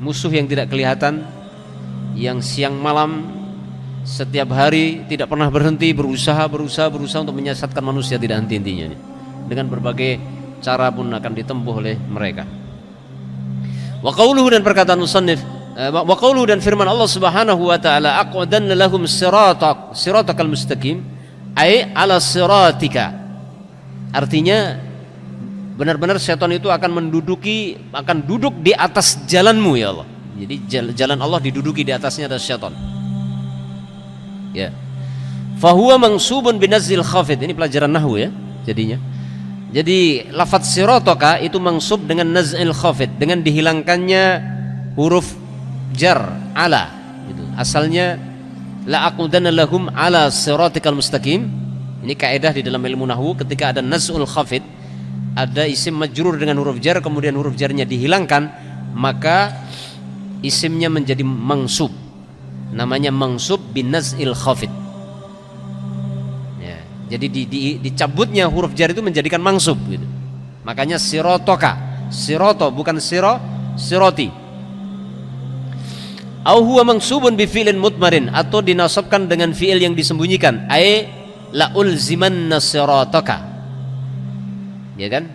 Musuh yang tidak kelihatan, yang siang malam setiap hari tidak pernah berhenti, berusaha untuk menyesatkan manusia tidak henti-hentinya. Dengan berbagai cara pun akan ditempuh oleh mereka. Wa qauluhu, dan perkataan musannif, wa qauluhu, dan firman Allah Subhanahu wa taala, aq'udanna lahum siratakal mustaqim, ay ala siratika. Artinya benar-benar syaitan itu akan duduk di atas jalanmu ya Allah. Jadi jalan Allah diduduki, di atasnya ada syaitan. Ya. Fahuwa mangsubun binazzil khafid. Ini pelajaran nahwu ya jadinya. Jadi lafadz siratoka itu mangsub dengan naz'il khafid, dengan dihilangkannya huruf jar ala gitu. Asalnya la aqudanna lahum ala siratikal mustaqim. Ini kaidah di dalam ilmu nahwu, ketika ada naz'ul khafid, ada isim majrur dengan huruf jar, kemudian huruf jarnya dihilangkan, maka isimnya menjadi mangsub. Namanya mangsub bin naz'il khafid. Jadi dicabutnya huruf jar itu menjadikan mangsub gitu. Makanya sirotoka, siroto bukan siroti. Au huwa mangsubun bi fi'lin mutmarin, atau dinasabkan dengan fi'il yang disembunyikan, ai la ulzimanna sirotoka. Ya kan?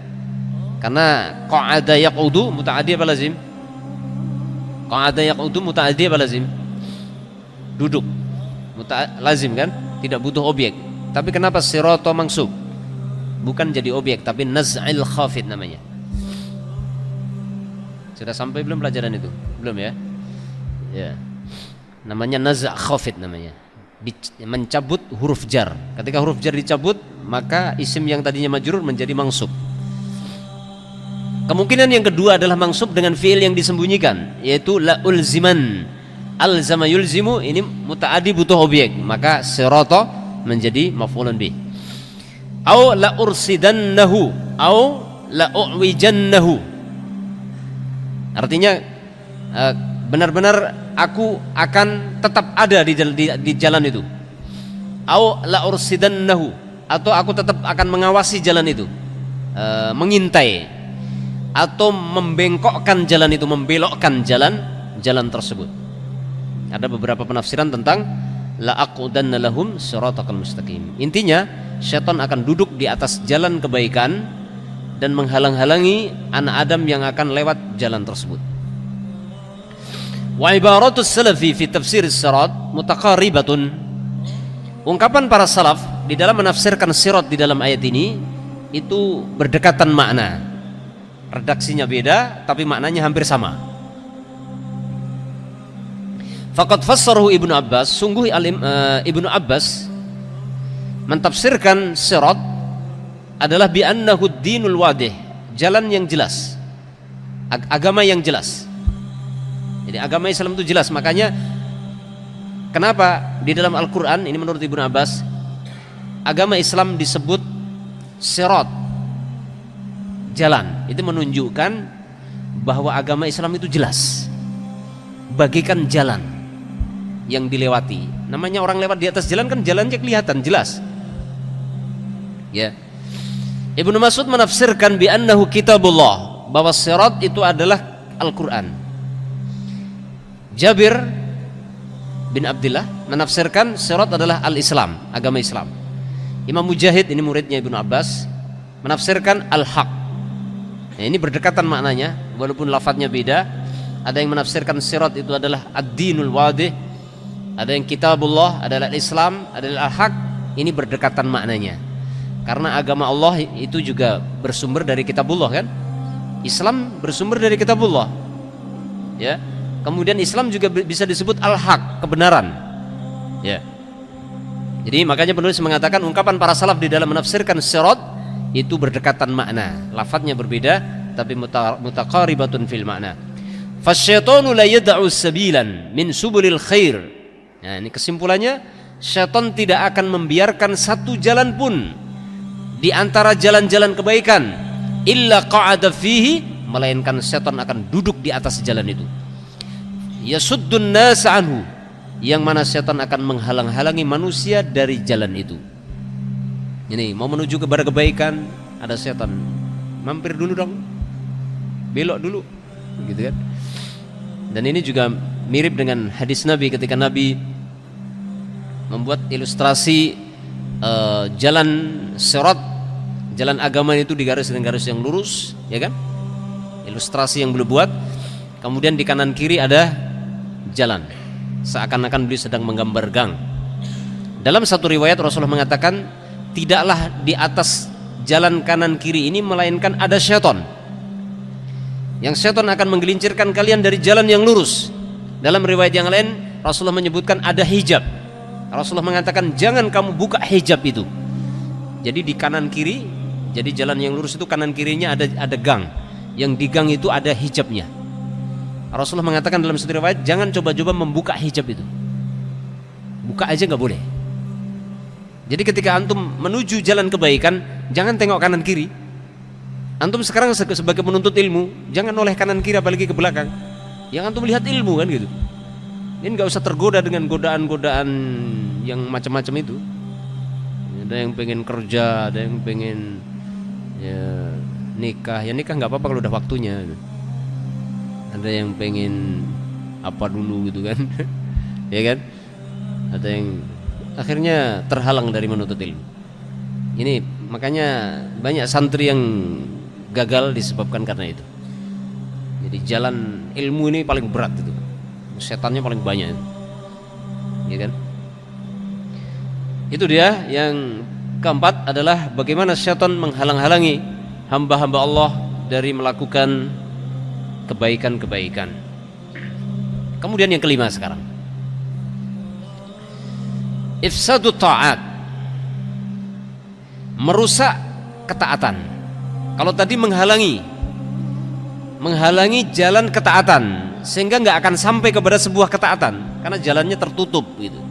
Karena qa'ada yaqudu muta'addi apa lazim? Qa'ada yaqudu muta'addi apa lazim? Duduk. Lazim kan? Tidak butuh objek. Tapi kenapa siroto mangsub? Bukan jadi objek, tapi naz'il khafid namanya. Sudah sampai belum pelajaran itu? Belum ya? Ya. Namanya naz' khafid namanya. Mencabut huruf jar. Ketika huruf jar dicabut, maka isim yang tadinya majrur menjadi mangsub. Kemungkinan yang kedua adalah mangsub dengan fi'il yang disembunyikan, yaitu la ulziman. Alzama yulzimu, ini muta'addi butuh objek, maka siroto menjadi maf'ulun bih. Au la ursidannahu, au la u'wijannahu. Artinya benar-benar aku akan tetap ada di jalan itu. Au la ursidannahu, atau aku tetap akan mengawasi jalan itu, mengintai, atau membengkokkan jalan itu, membelokkan jalan tersebut. Ada beberapa penafsiran tentang la aqudanna lahum siratal mustaqim. Intinya syaitan akan duduk di atas jalan kebaikan dan menghalang-halangi anak Adam yang akan lewat jalan tersebut. Wa ibaratus salafi fi tafsir as-sirat mutaqaribatun. Ungkapan para salaf di dalam menafsirkan sirat di dalam ayat ini itu berdekatan makna. Redaksinya beda tapi maknanya hampir sama. Faqad fassarahu Ibnu Abbas, sungguh Ibnu Abbas mentafsirkan sirat adalah bi annahu dinul wadih, jalan yang jelas, agama yang jelas. Jadi agama Islam itu jelas. Makanya kenapa di dalam Al-Quran ini menurut Ibnu Abbas agama Islam disebut sirat, jalan. Itu menunjukkan bahwa agama Islam itu jelas, bagikan jalan yang dilewati. Namanya orang lewat di atas jalan kan jalannya kelihatan jelas. Ya. Ibnu Mas'ud menafsirkan bi annahu kitabullah, bahwa sirat itu adalah Al-Qur'an. Jabir bin Abdullah menafsirkan sirat adalah al-Islam, agama Islam. Imam Mujahid, ini muridnya Ibnu Abbas, menafsirkan al-haq. Nah, ini berdekatan maknanya walaupun lafadznya beda. Ada yang menafsirkan sirat itu adalah ad-dinul wadih, ada yang kitabullah adalah Islam, adalah al-haq. Ini berdekatan maknanya. Karena agama Allah itu juga bersumber dari kitabullah kan? Islam bersumber dari kitabullah. Ya. Kemudian Islam juga bisa disebut al-haq, kebenaran. Ya. Jadi makanya penulis mengatakan ungkapan para salaf di dalam menafsirkan sirat itu berdekatan makna. Lafadznya berbeda tapi mutaqaribatun fil makna. Fasyaitanu la yad'u sabilan min subulil khair. Nah, ini kesimpulannya, syaitan tidak akan membiarkan satu jalan pun di antara jalan-jalan kebaikan illa qa'ada fihi, melainkan syaitan akan duduk di atas jalan itu. Yasuddun nas anhu, yang mana syaitan akan menghalang-halangi manusia dari jalan itu. Ini mau menuju kepada kebaikan, ada syaitan, mampir dulu dong, belok dulu, gitu kan. Dan ini juga mirip dengan hadis Nabi ketika Nabi membuat ilustrasi jalan sirat, jalan agama itu digaris dengan garis yang lurus, ya kan? Ilustrasi yang beliau buat. Kemudian di kanan kiri ada jalan, seakan-akan beliau sedang menggambar gang. Dalam satu riwayat Rasulullah mengatakan, tidaklah di atas jalan kanan kiri ini melainkan ada syaitan. Yang syaitan akan menggelincirkan kalian dari jalan yang lurus. Dalam riwayat yang lain Rasulullah menyebutkan ada hijab. Rasulullah mengatakan jangan kamu buka hijab itu. Jadi di kanan kiri Jadi jalan yang lurus itu kanan kirinya ada gang. Yang di gang itu ada hijabnya. Rasulullah mengatakan dalam satu riwayat, jangan coba-coba membuka hijab itu. Buka aja nggak boleh. Jadi ketika antum menuju jalan kebaikan, jangan tengok kanan kiri. Antum sekarang sebagai penuntut ilmu, jangan noleh kanan kiri apalagi ke belakang. Yang antum lihat ilmu kan gitu. Ini nggak usah tergoda dengan godaan-godaan yang macam-macam itu. Ada yang pengen kerja, ada yang pengen ya nikah. Ya nikah nggak apa-apa kalau udah waktunya. Ada yang pengen apa dulu gitu kan. Ya kan? Ada yang akhirnya terhalang dari menuntut ilmu. Ini makanya banyak santri yang gagal disebabkan karena itu. Jadi jalan ilmu ini paling berat itu. Setannya paling banyak itu. Ya kan? Itu dia. Yang keempat adalah bagaimana syaitan menghalang-halangi hamba-hamba Allah dari melakukan kebaikan-kebaikan. Kemudian yang kelima sekarang, ifsadu ta'at, merusak ketaatan. Kalau tadi menghalangi jalan ketaatan sehingga nggak akan sampai kepada sebuah ketaatan karena jalannya tertutup gitu.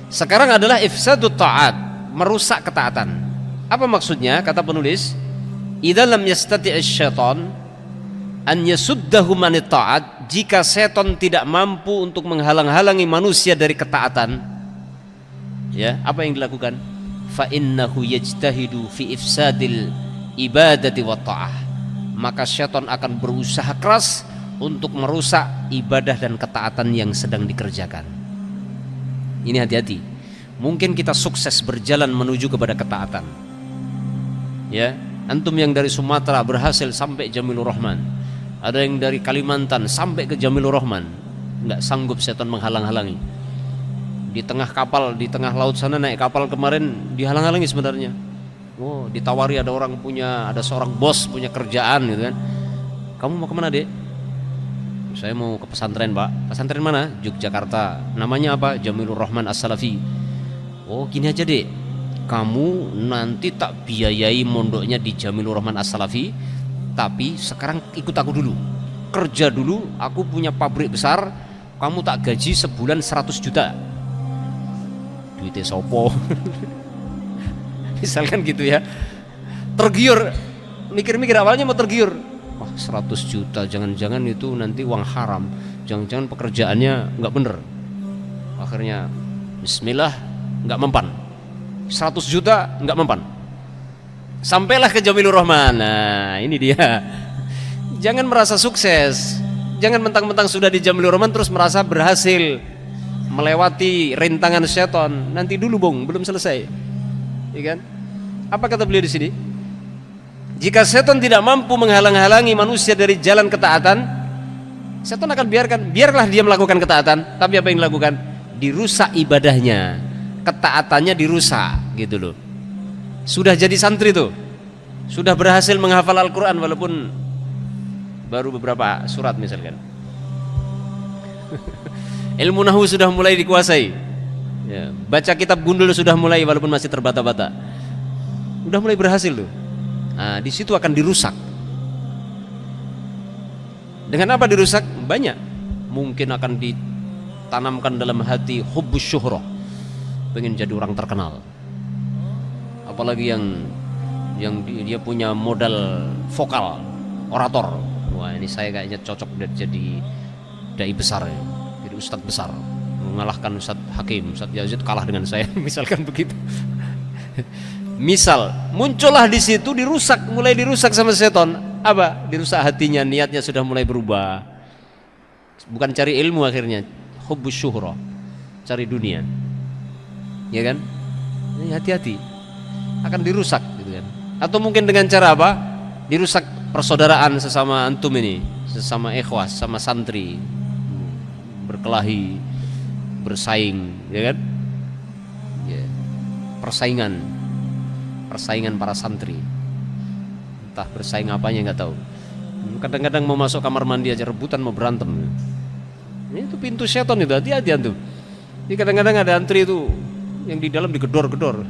Sekarang adalah ifsadu ta'at, merusak ketaatan. Apa maksudnya? Kata penulis, idza lam yastati' asy-syaitan an yasuddahu manit ta'at, jika setan tidak mampu untuk menghalang-halangi manusia dari ketaatan, ya, apa yang dilakukan? Fa innahu yajtahidu fi ifsadil ibadati wa ta'ah, maka syaitan akan berusaha keras untuk merusak ibadah dan ketaatan yang sedang dikerjakan. Ini hati-hati. Mungkin kita sukses berjalan menuju kepada ketaatan. Ya, antum yang dari Sumatera berhasil sampai Jamilur Rahman. Ada yang dari Kalimantan sampai ke Jamilur Rahman. Enggak sanggup setan menghalang-halangi. Di tengah kapal, di tengah laut sana naik kapal kemarin dihalang-halangi sebenarnya. Oh, ditawari ada seorang bos punya kerjaan gitu kan. Kamu mau kemana, Dek? Saya mau ke pesantren, Pak. Pesantren mana? Yogyakarta. Namanya apa? Jamilur Rahman As-Salafi. Oh, gini aja, Dek. Kamu nanti tak biayai mondoknya di Jamilur Rahman As-Salafi, tapi sekarang ikut aku dulu. Kerja dulu, aku punya pabrik besar, kamu tak gaji sebulan 100 juta. Duitnya sopo. Misalkan gitu ya. Tergiur, mikir-mikir awalnya mau tergiur. Wah, 100 juta, jangan-jangan itu nanti uang haram, jangan-jangan pekerjaannya nggak bener. Akhirnya bismillah, nggak mempan. 100 juta nggak mempan. Sampailah ke Jamilur Rahman. Nah, ini dia. Jangan merasa sukses, jangan mentang-mentang sudah di Jamilur Rahman terus merasa berhasil melewati rintangan syaitan. Nanti dulu, Bung, belum selesai. Ya kan? Apa kata beliau di sini? Jika setan tidak mampu menghalang-halangi manusia dari jalan ketaatan, setan akan biarlah dia melakukan ketaatan, tapi apa yang dilakukan? Dirusak ibadahnya, ketaatannya dirusak, gitu loh. Sudah jadi santri tuh, sudah berhasil menghafal Al-Quran walaupun baru beberapa surat misalkan. Ilmu nahwu sudah mulai dikuasai, ya, baca kitab gundul sudah mulai walaupun masih terbata-bata, udah mulai berhasil tuh. Nah, di situ akan dirusak. Dengan apa dirusak? Banyak. Mungkin akan ditanamkan dalam hati hubbus syuhrah, pengen jadi orang terkenal. Apalagi yang dia punya modal vokal, orator. Wah, ini saya kayaknya cocok jadi dai besar ya. Jadi ustadz besar, mengalahkan Ustadz Hakim, Ustadz Yazid kalah dengan saya, misalkan begitu. Misal muncullah di situ, mulai dirusak sama setan. Apa? Dirusak hatinya, niatnya sudah mulai berubah. Bukan cari ilmu akhirnya, hubbus syuhrah, cari dunia. Ya kan? Ini hati-hati, akan dirusak gitu kan. Atau mungkin dengan cara apa? Dirusak persaudaraan sesama antum ini, sesama ikhwah, sama santri, berkelahi, bersaing, ya kan? Ya. Persaingan para santri, entah bersaing apanya nggak tahu. Kadang-kadang mau masuk kamar mandi aja rebutan, mau berantem. Itu pintu setan itu, hati-hati antum. Jadi kadang-kadang ada antri itu yang di dalam digedor-gedor,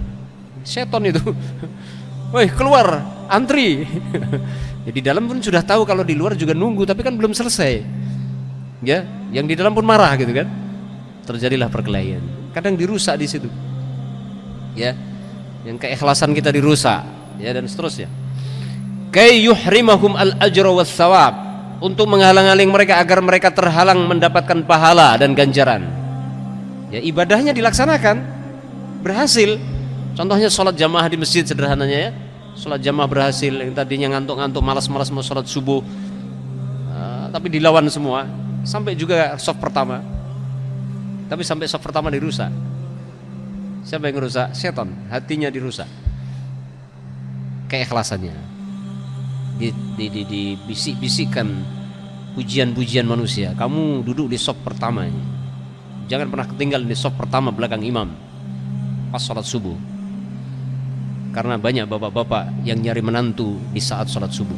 setan itu. woi keluar, antri. Jadi dalam pun sudah tahu kalau di luar juga nunggu, tapi kan belum selesai. Ya, yang di dalam pun marah gitu kan. Terjadilah perkelahian. Kadang dirusak di situ. Ya, yang keikhlasan kita dirusak, ya dan seterusnya. Kay yuhrimahum al-ajra was thawab, untuk menghalang-halangi mereka agar mereka terhalang mendapatkan pahala dan ganjaran. Ya, ibadahnya dilaksanakan, berhasil. Contohnya sholat jamaah di masjid sederhananya ya. Sholat jamaah berhasil, yang tadinya ngantuk-ngantuk malas-malas mau sholat subuh, tapi dilawan semua, sampai juga saf pertama. Tapi sampai saf pertama dirusak. Siapa yang rusak? Setan, hatinya dirusak. Keikhlasannya dibisik-bisikkan pujian-pujian manusia. Kamu duduk di saf pertama ini, jangan pernah ketinggalan di saf pertama belakang imam pas sholat subuh. Karena banyak bapak-bapak yang nyari menantu di saat sholat subuh.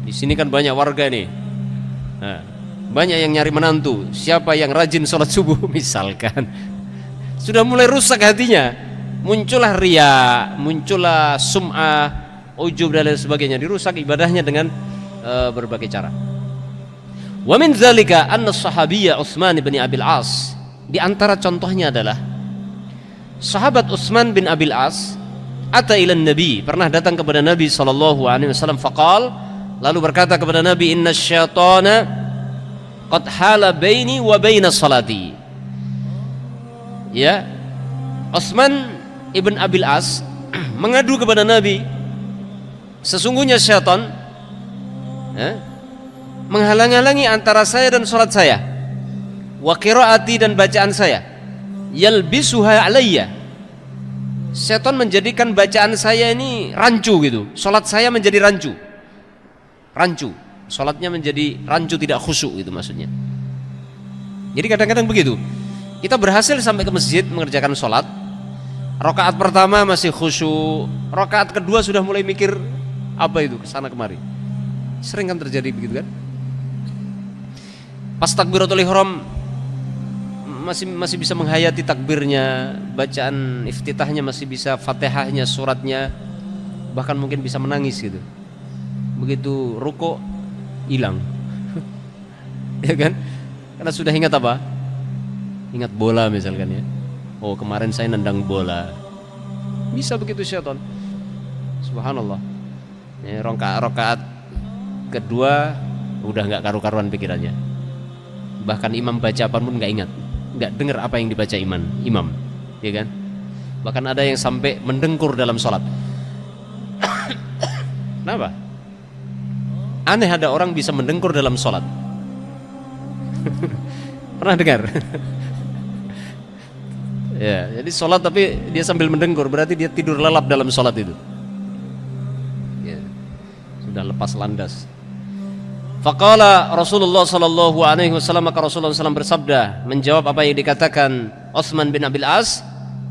Di sini kan banyak warga nih. Nah, banyak yang nyari menantu. Siapa yang rajin sholat subuh misalkan, sudah mulai rusak hatinya. Muncullah riya, muncullah sum'ah, ujub dan lain sebagainya. Dirusak ibadahnya dengan berbagai cara. Wa min dzalika anna sahabiyya Utsman bin Abil As. Di antara contohnya adalah sahabat Utsman bin Abil As ata ilan Nabi, pernah datang kepada Nabi SAW. Faqal, lalu berkata kepada Nabi, inna syaitana qad hala baini wa baina salati. Ya, Utsman ibn Abil As mengadu kepada Nabi, sesungguhnya syaitan menghalang-halangi antara saya dan salat saya, wa qiraati dan bacaan saya, yalbisuha alayya. Setan menjadikan bacaan saya ini rancu gitu, salat saya menjadi rancu, salatnya menjadi rancu, tidak khusyuk gitu maksudnya. Jadi kadang-kadang begitu, kita berhasil sampai ke masjid mengerjakan salat, rakaat pertama masih khusyuk, rakaat kedua sudah mulai mikir apa itu kesana kemari. Sering kan terjadi begitu kan. Pas takbiratul ihram masih bisa menghayati takbirnya, bacaan iftitahnya masih bisa, Fatihahnya, suratnya, bahkan mungkin bisa menangis gitu. Begitu ruku hilang. Ya kan? Karena sudah ingat apa? Ingat bola misalkan ya. Oh, kemarin saya nendang bola. Bisa begitu syaitan. Subhanallah. Ya, rakaat kedua udah enggak karu-karuan pikirannya. Bahkan imam baca apa pun enggak ingat. Nggak dengar apa yang dibaca imam, ya kan? Bahkan ada yang sampai mendengkur dalam sholat. Kenapa? Aneh, ada orang bisa mendengkur dalam sholat. Pernah dengar? Ya, jadi sholat tapi dia sambil mendengkur, berarti dia tidur lelap dalam sholat itu. Ya, sudah lepas landas. Faqala Rasulullah sallallahu alaihi wasallam, maka Rasulullah SAW bersabda menjawab apa yang dikatakan Utsman bin Abil As,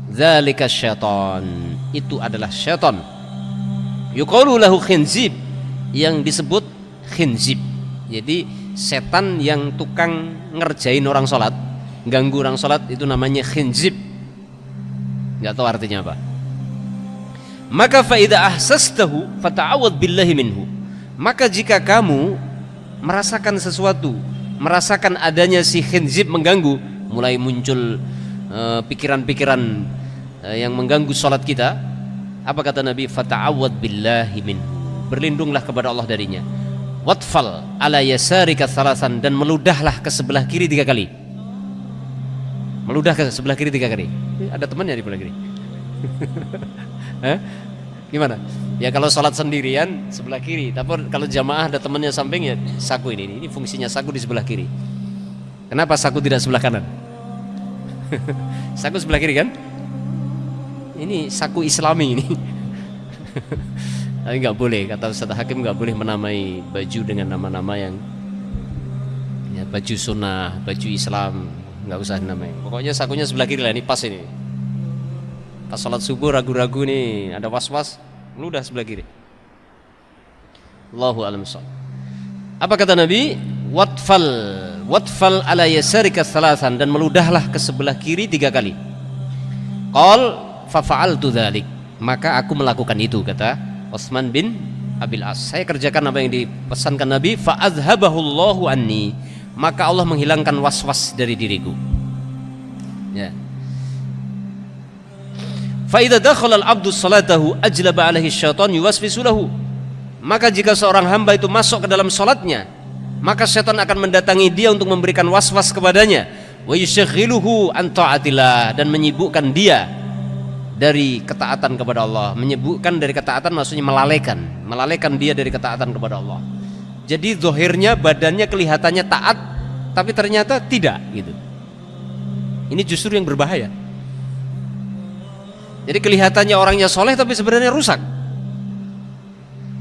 dzalika syaitan, itu adalah syaitan. Yuqalu lahu khinzib, yang disebut khinzib. Jadi setan yang tukang ngerjain orang salat, ganggu orang salat, itu namanya khinzib. Enggak tahu artinya apa. Maka fa idza ahsastahu fata'awwadz billahi minhu. Maka jika kamu merasakan sesuatu, merasakan adanya si khinzib mengganggu, mulai muncul pikiran-pikiran yang mengganggu salat kita, apa kata Nabi? Fata'awwadz billahi minhu, berlindunglah kepada Allah darinya. Watfal ala yasarika salasan, dan meludahlah ke sebelah kiri 3 kali. Meludah ke sebelah kiri 3 kali. Ada temannya di sebelah kiri. Gimana? Ya kalau sholat sendirian sebelah kiri, tapi kalau jamaah ada temannya samping, ya saku ini fungsinya saku di sebelah kiri. Kenapa saku tidak sebelah kanan? Saku sebelah kiri kan? Ini saku Islami ini. Tapi nggak boleh, kata Ustaz Hakim, nggak boleh menamai baju dengan nama-nama yang ya, baju sunnah, baju Islam, nggak usah namai. Pokoknya sakunya sebelah kiri lah, ini pas ini. Pas sholat subuh ragu-ragu nih, ada was-was, lu udah sebelah kiri. Allahu a'lam bishawab. Apa kata Nabi? Watfal ala yasarika salasan, dan meludahlah ke sebelah kiri 3 kali. Qal fa fa'altu dzalik, maka aku melakukan itu, kata Utsman bin Abil As. Saya kerjakan apa yang dipesankan Nabi, fa azhabahu Allahu anni, maka Allah menghilangkan was-was dari diriku. Ya. Fa idza dakhala al-'abdu salatahu ajlaba 'alaihi syaitan yuwaswisu lahu, maka jika seorang hamba itu masuk ke dalam salatnya, maka setan akan mendatangi dia untuk memberikan was-was kepadanya, wa yushghiluhu an ta'atillah, dan menyibukkan dia dari ketaatan kepada Allah. Menyibukkan dari ketaatan maksudnya melalaikan dia dari ketaatan kepada Allah. Jadi zahirnya badannya kelihatannya taat, tapi ternyata tidak gitu. Ini justru yang berbahaya. Jadi kelihatannya orangnya soleh tapi sebenarnya rusak.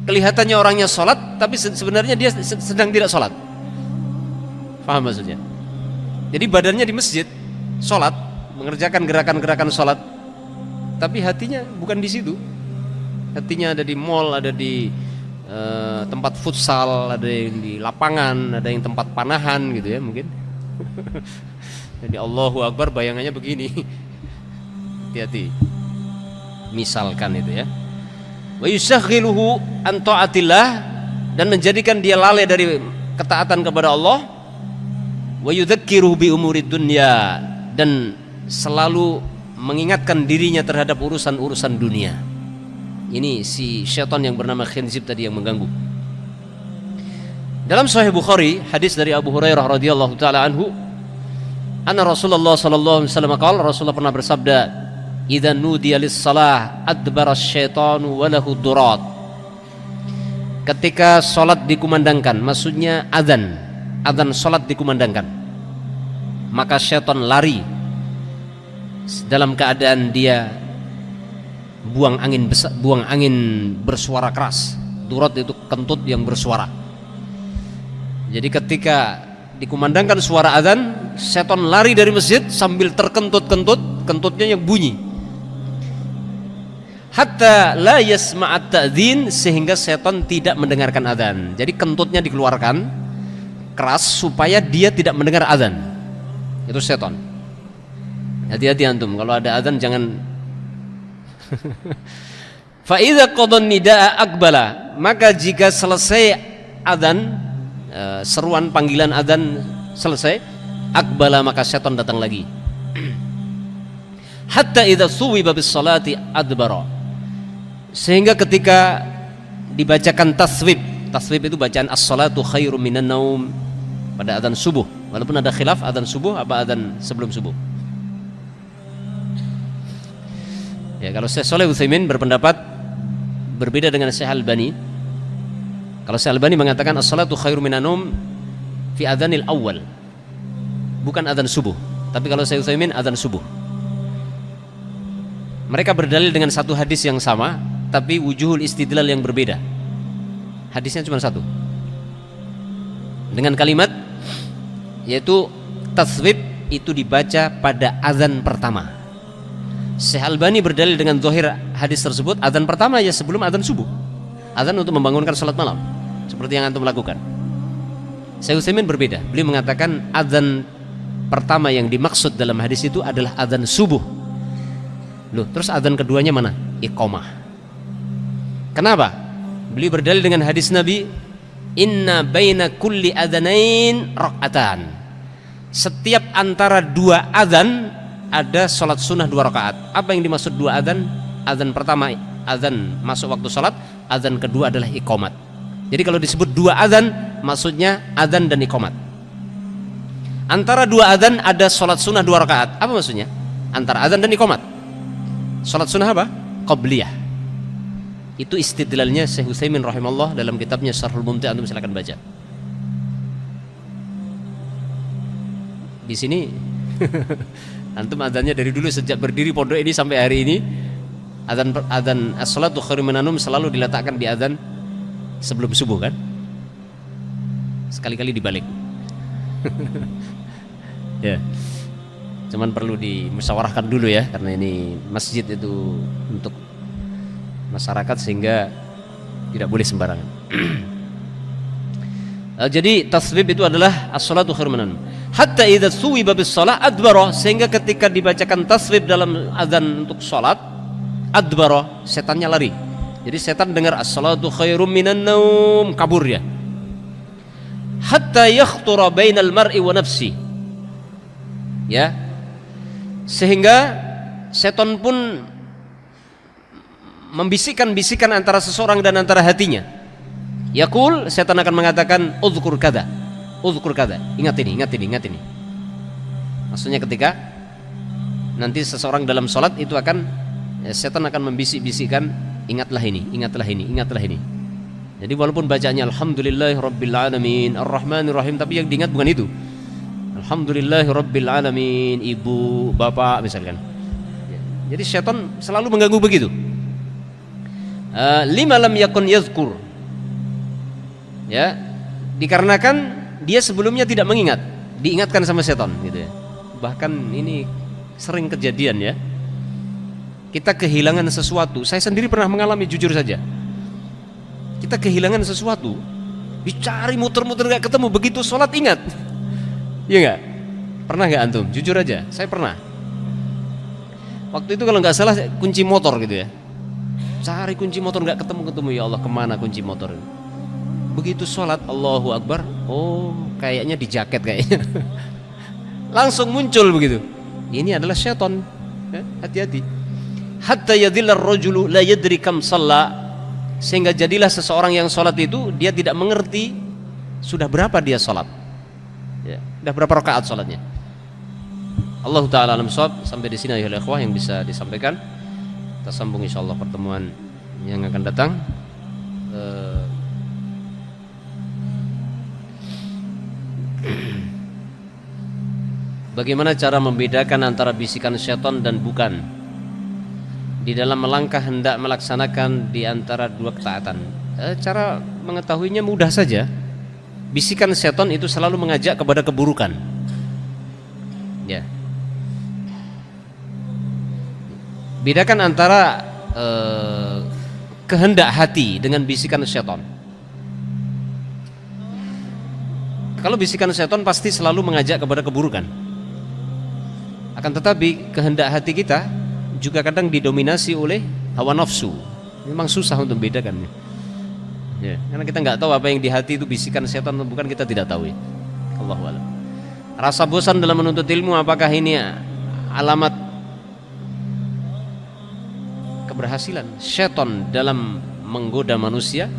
Kelihatannya orangnya sholat tapi sebenarnya dia sedang tidak sholat. Paham maksudnya? Jadi badannya di masjid sholat, mengerjakan gerakan-gerakan sholat, tapi hatinya bukan di situ. Hatinya ada di mall, ada di tempat futsal, ada yang di lapangan, ada yang tempat panahan gitu ya mungkin. Jadi Allahu Akbar bayangannya begini. Hati-hati. Misalkan itu ya. Wa yushaghiluhu an ta'atillah, dan menjadikan dia lalai dari ketaatan kepada Allah. Wa yudzakiruhu bi umurid dunya, dan selalu mengingatkan dirinya terhadap urusan-urusan dunia. Ini si syaitan yang bernama Khinzib tadi yang mengganggu. Dalam Sahih Bukhari, hadis dari Abu Hurairah radhiyallahu taala anhu, anna Rasulullah sallallahu alaihi wasallam qala, Rasulullah pernah bersabda, idza nudiya lis-shalah adbara asyaitanu wa lahu durat. Ketika salat dikumandangkan, maksudnya azan salat dikumandangkan, maka syaitan lari dalam keadaan dia buang angin bersuara keras. Durat itu kentut yang bersuara. Jadi ketika dikumandangkan suara azan, syaitan lari dari masjid sambil terkentut-kentut, kentutnya yang bunyi. Hatta la yasma'at ta'dzin, sehingga setan tidak mendengarkan azan. Jadi kentutnya dikeluarkan keras supaya dia tidak mendengar azan. Itu setan. Hati-hati antum kalau ada azan jangan. Fa idza qada nidaa aqbala, maka jika selesai azan, seruan panggilan azan selesai, aqbala, maka setan datang lagi. Hatta idza suwiba bis salati adbara, sehingga ketika dibacakan taswib itu bacaan as-salatu khairum minan naum pada adzan subuh, walaupun ada khilaf adzan subuh apa adzan sebelum subuh. Ya, kalau Syekh Shalih Utsaimin berpendapat berbeda dengan Syekh Albani. Kalau Syekh Albani mengatakan as-salatu khairum minan naum fi adzanil awal, bukan adzan subuh. Tapi kalau Syekh Utsaimin adzan subuh. Mereka berdalil dengan satu hadis yang sama, tapi wujuhul istidlal yang berbeda. Hadisnya cuma satu, dengan kalimat yaitu taswib itu dibaca pada azan pertama. Syekh Albani berdalil dengan zahir hadis tersebut, azan pertama ya sebelum azan subuh, azan untuk membangunkan salat malam seperti yang antum lakukan. Syekh Utsaimin berbeda, beliau mengatakan azan pertama yang dimaksud dalam hadis itu adalah azan subuh. Loh, terus azan keduanya mana? Iqamah. Kenapa? Beliau berdalil dengan hadis Nabi, inna baina kulli adzanain rakaatan. Setiap antara dua azan ada salat sunnah 2 rakaat. Apa yang dimaksud dua azan? Azan pertama azan masuk waktu salat, azan kedua adalah iqamat. Jadi kalau disebut dua azan, maksudnya azan dan iqamat. Antara dua azan ada salat sunnah 2 rakaat. Apa maksudnya? Antara azan dan iqamat. Salat sunnah apa? Qabliyah. Itu istidlalnya Syekh Utsaimin rahimahullah dalam kitabnya Syarhul Mumti', antum silakan baca. Di sini antum azannya dari dulu sejak berdiri pondok ini sampai hari ini, azan as-salatu khairum minan naum selalu diletakkan di azan sebelum subuh kan? Sekali-kali dibalik. Ya. Cuman perlu dimusyawarahkan dulu ya, karena ini masjid itu untuk masyarakat sehingga tidak boleh sembarangan. Jadi tasbih itu adalah as-salatu khairum minan naum. Hatta idza suwiba bis shalah adbara, sehingga ketika dibacakan tasbih dalam azan untuk salat, adbara, setannya lari. Jadi setan dengar as-salatu khairum minan naum, kabur dia. Hatta yakhtura bainal mar'i wa nafsi. Ya. Sehingga setan pun membisikkan-bisikan antara seseorang dan antara hatinya. Yaqul, setan akan mengatakan uzkur kada. Uzkur kada. Ingat ini. Maksudnya ketika nanti seseorang dalam salat itu akan setan akan membisik-bisikkan ingatlah ini. Jadi walaupun bacanya alhamdulillahirabbil alamin arrahmanir rahim, tapi yang diingat bukan itu. Alhamdulillahirabbil alamin, ibu, bapak misalkan. Jadi setan selalu mengganggu begitu. Lima lam yakun yazkur. Ya, dikarenakan dia sebelumnya tidak mengingat, diingatkan sama setan gitu ya. Bahkan ini sering kejadian ya. Kita kehilangan sesuatu. Saya sendiri pernah mengalami, jujur saja. Kita kehilangan sesuatu, dicari muter-muter gak ketemu, begitu sholat ingat. Iya gak? Pernah gak antum? Jujur aja, saya pernah. Waktu itu kalau gak salah kunci motor gitu ya. Cari kunci motor gak ketemu-ketemu, ya Allah kemana kunci motor. Begitu sholat, Allahu Akbar, oh kayaknya di jaket kayaknya. Langsung muncul begitu. Ini adalah syaitan. Hati-hati. Hatta yadhillar rajulu la yadri kam shalla, sehingga jadilah seseorang yang sholat itu dia tidak mengerti sudah berapa dia sholat, ya, sudah berapa rakaat sholatnya. Allah Ta'ala alam shawab. Sampai di sini ayuhal ikhwah yang bisa disampaikan. Kita sambung insyaallah pertemuan yang akan datang. Bagaimana cara membedakan antara bisikan syaitan dan bukan di dalam melangkah hendak melaksanakan di antara dua ketaatan? Cara mengetahuinya mudah saja. Bisikan syaitan itu selalu mengajak kepada keburukan. Ya. Bedakan antara kehendak hati dengan bisikan syaitan. Kalau bisikan syaitan pasti selalu mengajak kepada keburukan. Akan tetapi kehendak hati kita juga kadang didominasi oleh hawa nafsu. Memang susah untuk membedakan. Ya, karena kita nggak tahu apa yang di hati itu bisikan setan atau bukan, kita tidak tahu ya. Allahu a'lam. Rasa bosan dalam menuntut ilmu, apakah ini alamat keberhasilan setan dalam menggoda manusia,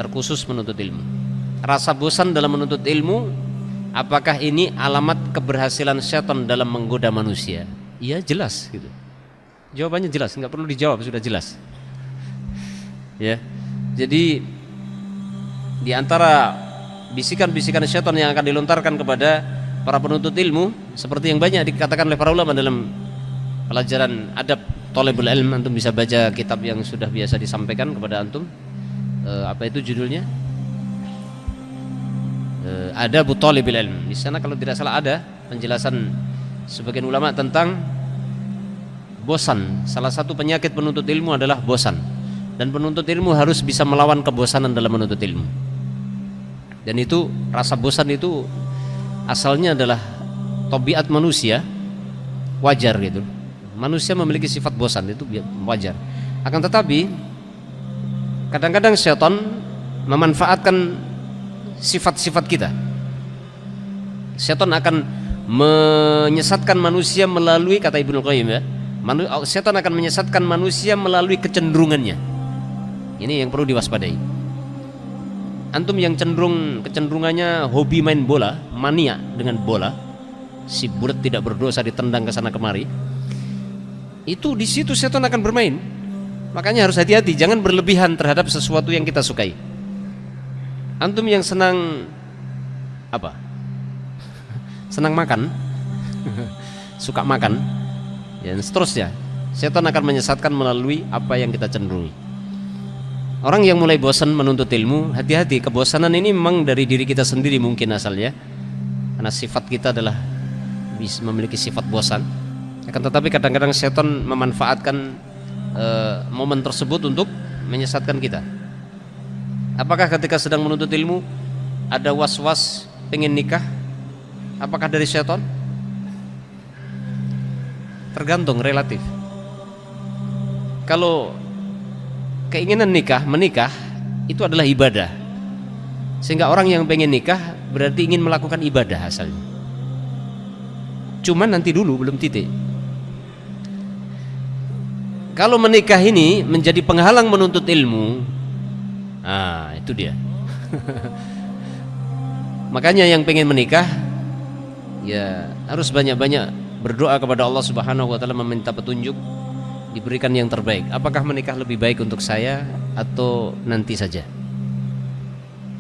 terkhusus menuntut ilmu? Rasa bosan dalam menuntut ilmu, apakah ini alamat keberhasilan setan dalam menggoda manusia? Iya, jelas gitu. Jawabannya jelas, nggak perlu dijawab, sudah jelas. Ya. Jadi di antara bisikan-bisikan syaitan yang akan dilontarkan kepada para penuntut ilmu, seperti yang banyak dikatakan oleh para ulama dalam pelajaran adab thalibul ilm, antum bisa baca kitab yang sudah biasa disampaikan kepada antum. Apa itu judulnya? Adab thalibul ilm. Di sana kalau tidak salah ada penjelasan sebagian ulama tentang bosan. Salah satu penyakit penuntut ilmu adalah bosan. Dan penuntut ilmu harus bisa melawan kebosanan dalam menuntut ilmu. Dan itu, rasa bosan itu asalnya adalah tabiat manusia, wajar gitu. Manusia memiliki sifat bosan, itu wajar. Akan tetapi kadang-kadang syaitan memanfaatkan sifat-sifat kita. Syaitan akan menyesatkan manusia melalui, kata Ibnu Qayyim ya, syaitan akan menyesatkan manusia melalui kecenderungannya. Ini yang perlu diwaspadai. Antum yang kecenderungannya hobi main bola, mania dengan bola, si bulat tidak berdosa ditendang ke sana kemari, itu di situ setan akan bermain. Makanya harus hati-hati, jangan berlebihan terhadap sesuatu yang kita sukai. Antum yang senang apa? Senang makan, suka makan, dan seterusnya. Setan akan menyesatkan melalui apa yang kita cenderungi. Orang yang mulai bosan menuntut ilmu, hati-hati, kebosanan ini memang dari diri kita sendiri mungkin asalnya, karena sifat kita adalah memiliki sifat bosan. Akan tetapi kadang-kadang setan memanfaatkan momen tersebut untuk menyesatkan kita. Apakah ketika sedang menuntut ilmu ada was-was pengen nikah? Apakah dari setan? Tergantung, relatif. kalau keinginan menikah itu adalah ibadah. Sehingga orang yang pengen nikah berarti ingin melakukan ibadah asalnya. Cuman nanti dulu, belum titik. Kalau menikah ini menjadi penghalang menuntut ilmu, itu dia. Makanya yang pengen menikah ya harus banyak-banyak berdoa kepada Allah Subhanahu wa taala, meminta petunjuk, diberikan yang terbaik. Apakah menikah lebih baik untuk saya atau nanti saja?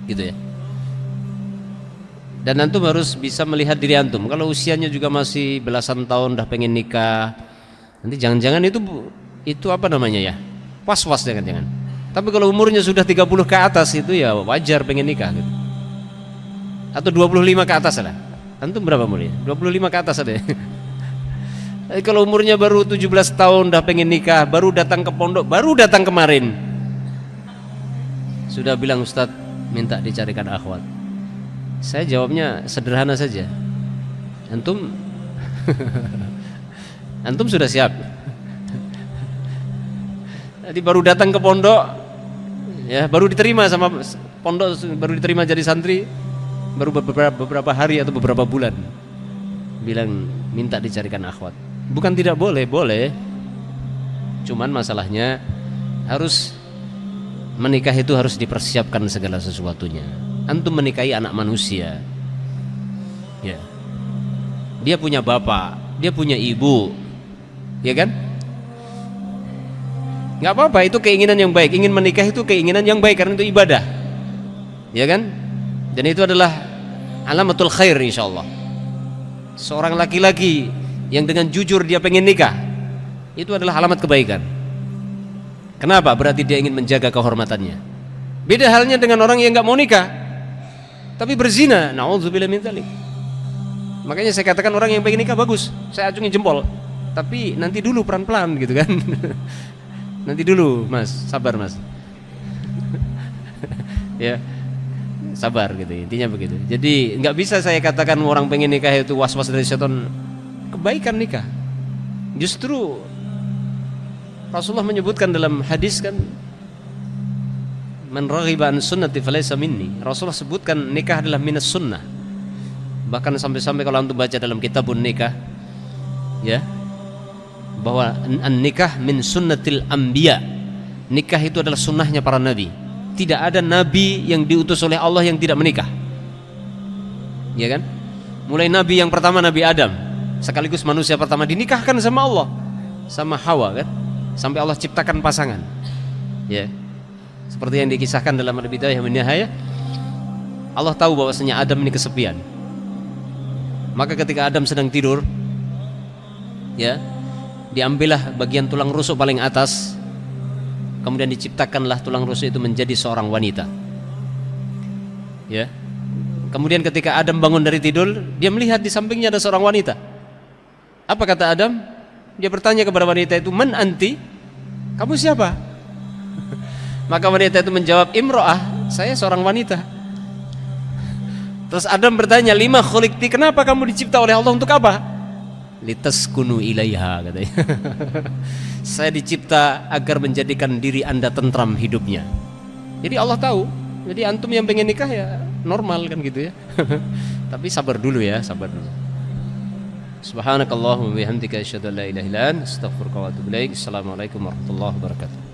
Gitu ya. Dan antum harus bisa melihat diri antum. Kalau usianya juga masih belasan tahun dah pengen nikah, nanti jangan-jangan itu apa namanya ya? Was-was jangan-jangan. Tapi kalau umurnya sudah 30 ke atas itu ya wajar pengen nikah gitu. Atau 25 ke atas lah. Antum berapa umurnya? 25 ke atas ada ya? Kalau umurnya baru 17 tahun dah pengen nikah, baru datang ke pondok, baru datang kemarin, sudah bilang Ustadz minta dicarikan akhwat. Saya jawabnya sederhana saja. Antum antum sudah siap? Jadi baru datang ke pondok, ya baru diterima sama pondok, baru diterima jadi santri, baru beberapa hari atau beberapa bulan, bilang minta dicarikan akhwat. Bukan tidak boleh, boleh. Cuman masalahnya harus menikah itu harus dipersiapkan segala sesuatunya. Antum menikahi anak manusia, ya. Dia punya bapak, dia punya ibu, ya kan? Nggak apa-apa, itu keinginan yang baik. Ingin menikah itu keinginan yang baik karena itu ibadah, ya kan? Dan itu adalah alamatul khair insyaallah. Seorang laki-laki yang dengan jujur dia pengen nikah, itu adalah alamat kebaikan. Kenapa? Berarti dia ingin menjaga kehormatannya. Beda halnya dengan orang yang nggak mau nikah tapi berzina, na'udzubillah min dzalik. Makanya saya katakan orang yang pengen nikah bagus, saya acungi jempol. Tapi nanti dulu pelan-pelan gitu kan. Nanti dulu mas, sabar mas. Ya, sabar gitu, intinya begitu. Jadi nggak bisa saya katakan orang pengen nikah itu was-was dari setan. Kebaikan nikah, justru Rasulullah menyebutkan dalam hadis kan, man raghiba an sunnati falaysa minni. Rasulullah sebutkan nikah adalah minas sunnah. Bahkan sampai-sampai kalau antum baca dalam kitabun nikah, ya, bahwa an-nikah min sunnatil anbiya. Nikah itu adalah sunnahnya para nabi. Tidak ada nabi yang diutus oleh Allah yang tidak menikah, ya kan? Mulai nabi yang pertama, Nabi Adam, sekaligus manusia pertama, dinikahkan sama Allah, sama Hawa kan, sampai Allah ciptakan pasangan, ya. Seperti yang dikisahkan dalam Al-Bidayah wa Nihayah, Allah tahu bahwasanya Adam ini kesepian. Maka ketika Adam sedang tidur, ya, diambillah bagian tulang rusuk paling atas, kemudian diciptakanlah tulang rusuk itu menjadi seorang wanita, ya. Kemudian ketika Adam bangun dari tidur, dia melihat di sampingnya ada seorang wanita. Apa kata Adam? Dia bertanya kepada wanita itu, man anti? Kamu siapa? Maka wanita itu menjawab, imro'ah, saya seorang wanita. Terus Adam bertanya, lima khuliqti, kenapa kamu dicipta oleh Allah, untuk apa? Litaskunu ilaiha, katanya. Saya dicipta agar menjadikan diri anda tentram hidupnya. Jadi Allah tahu. Jadi antum yang pengen nikah ya normal kan gitu ya. Tapi sabar dulu ya, sabar dulu. Subhanakallahumma wa bihamdika asyhadu an la ilaha illa anta astaghfiruka wa atubu ilaik. Assalamualaikum warahmatullahi wabarakatuh.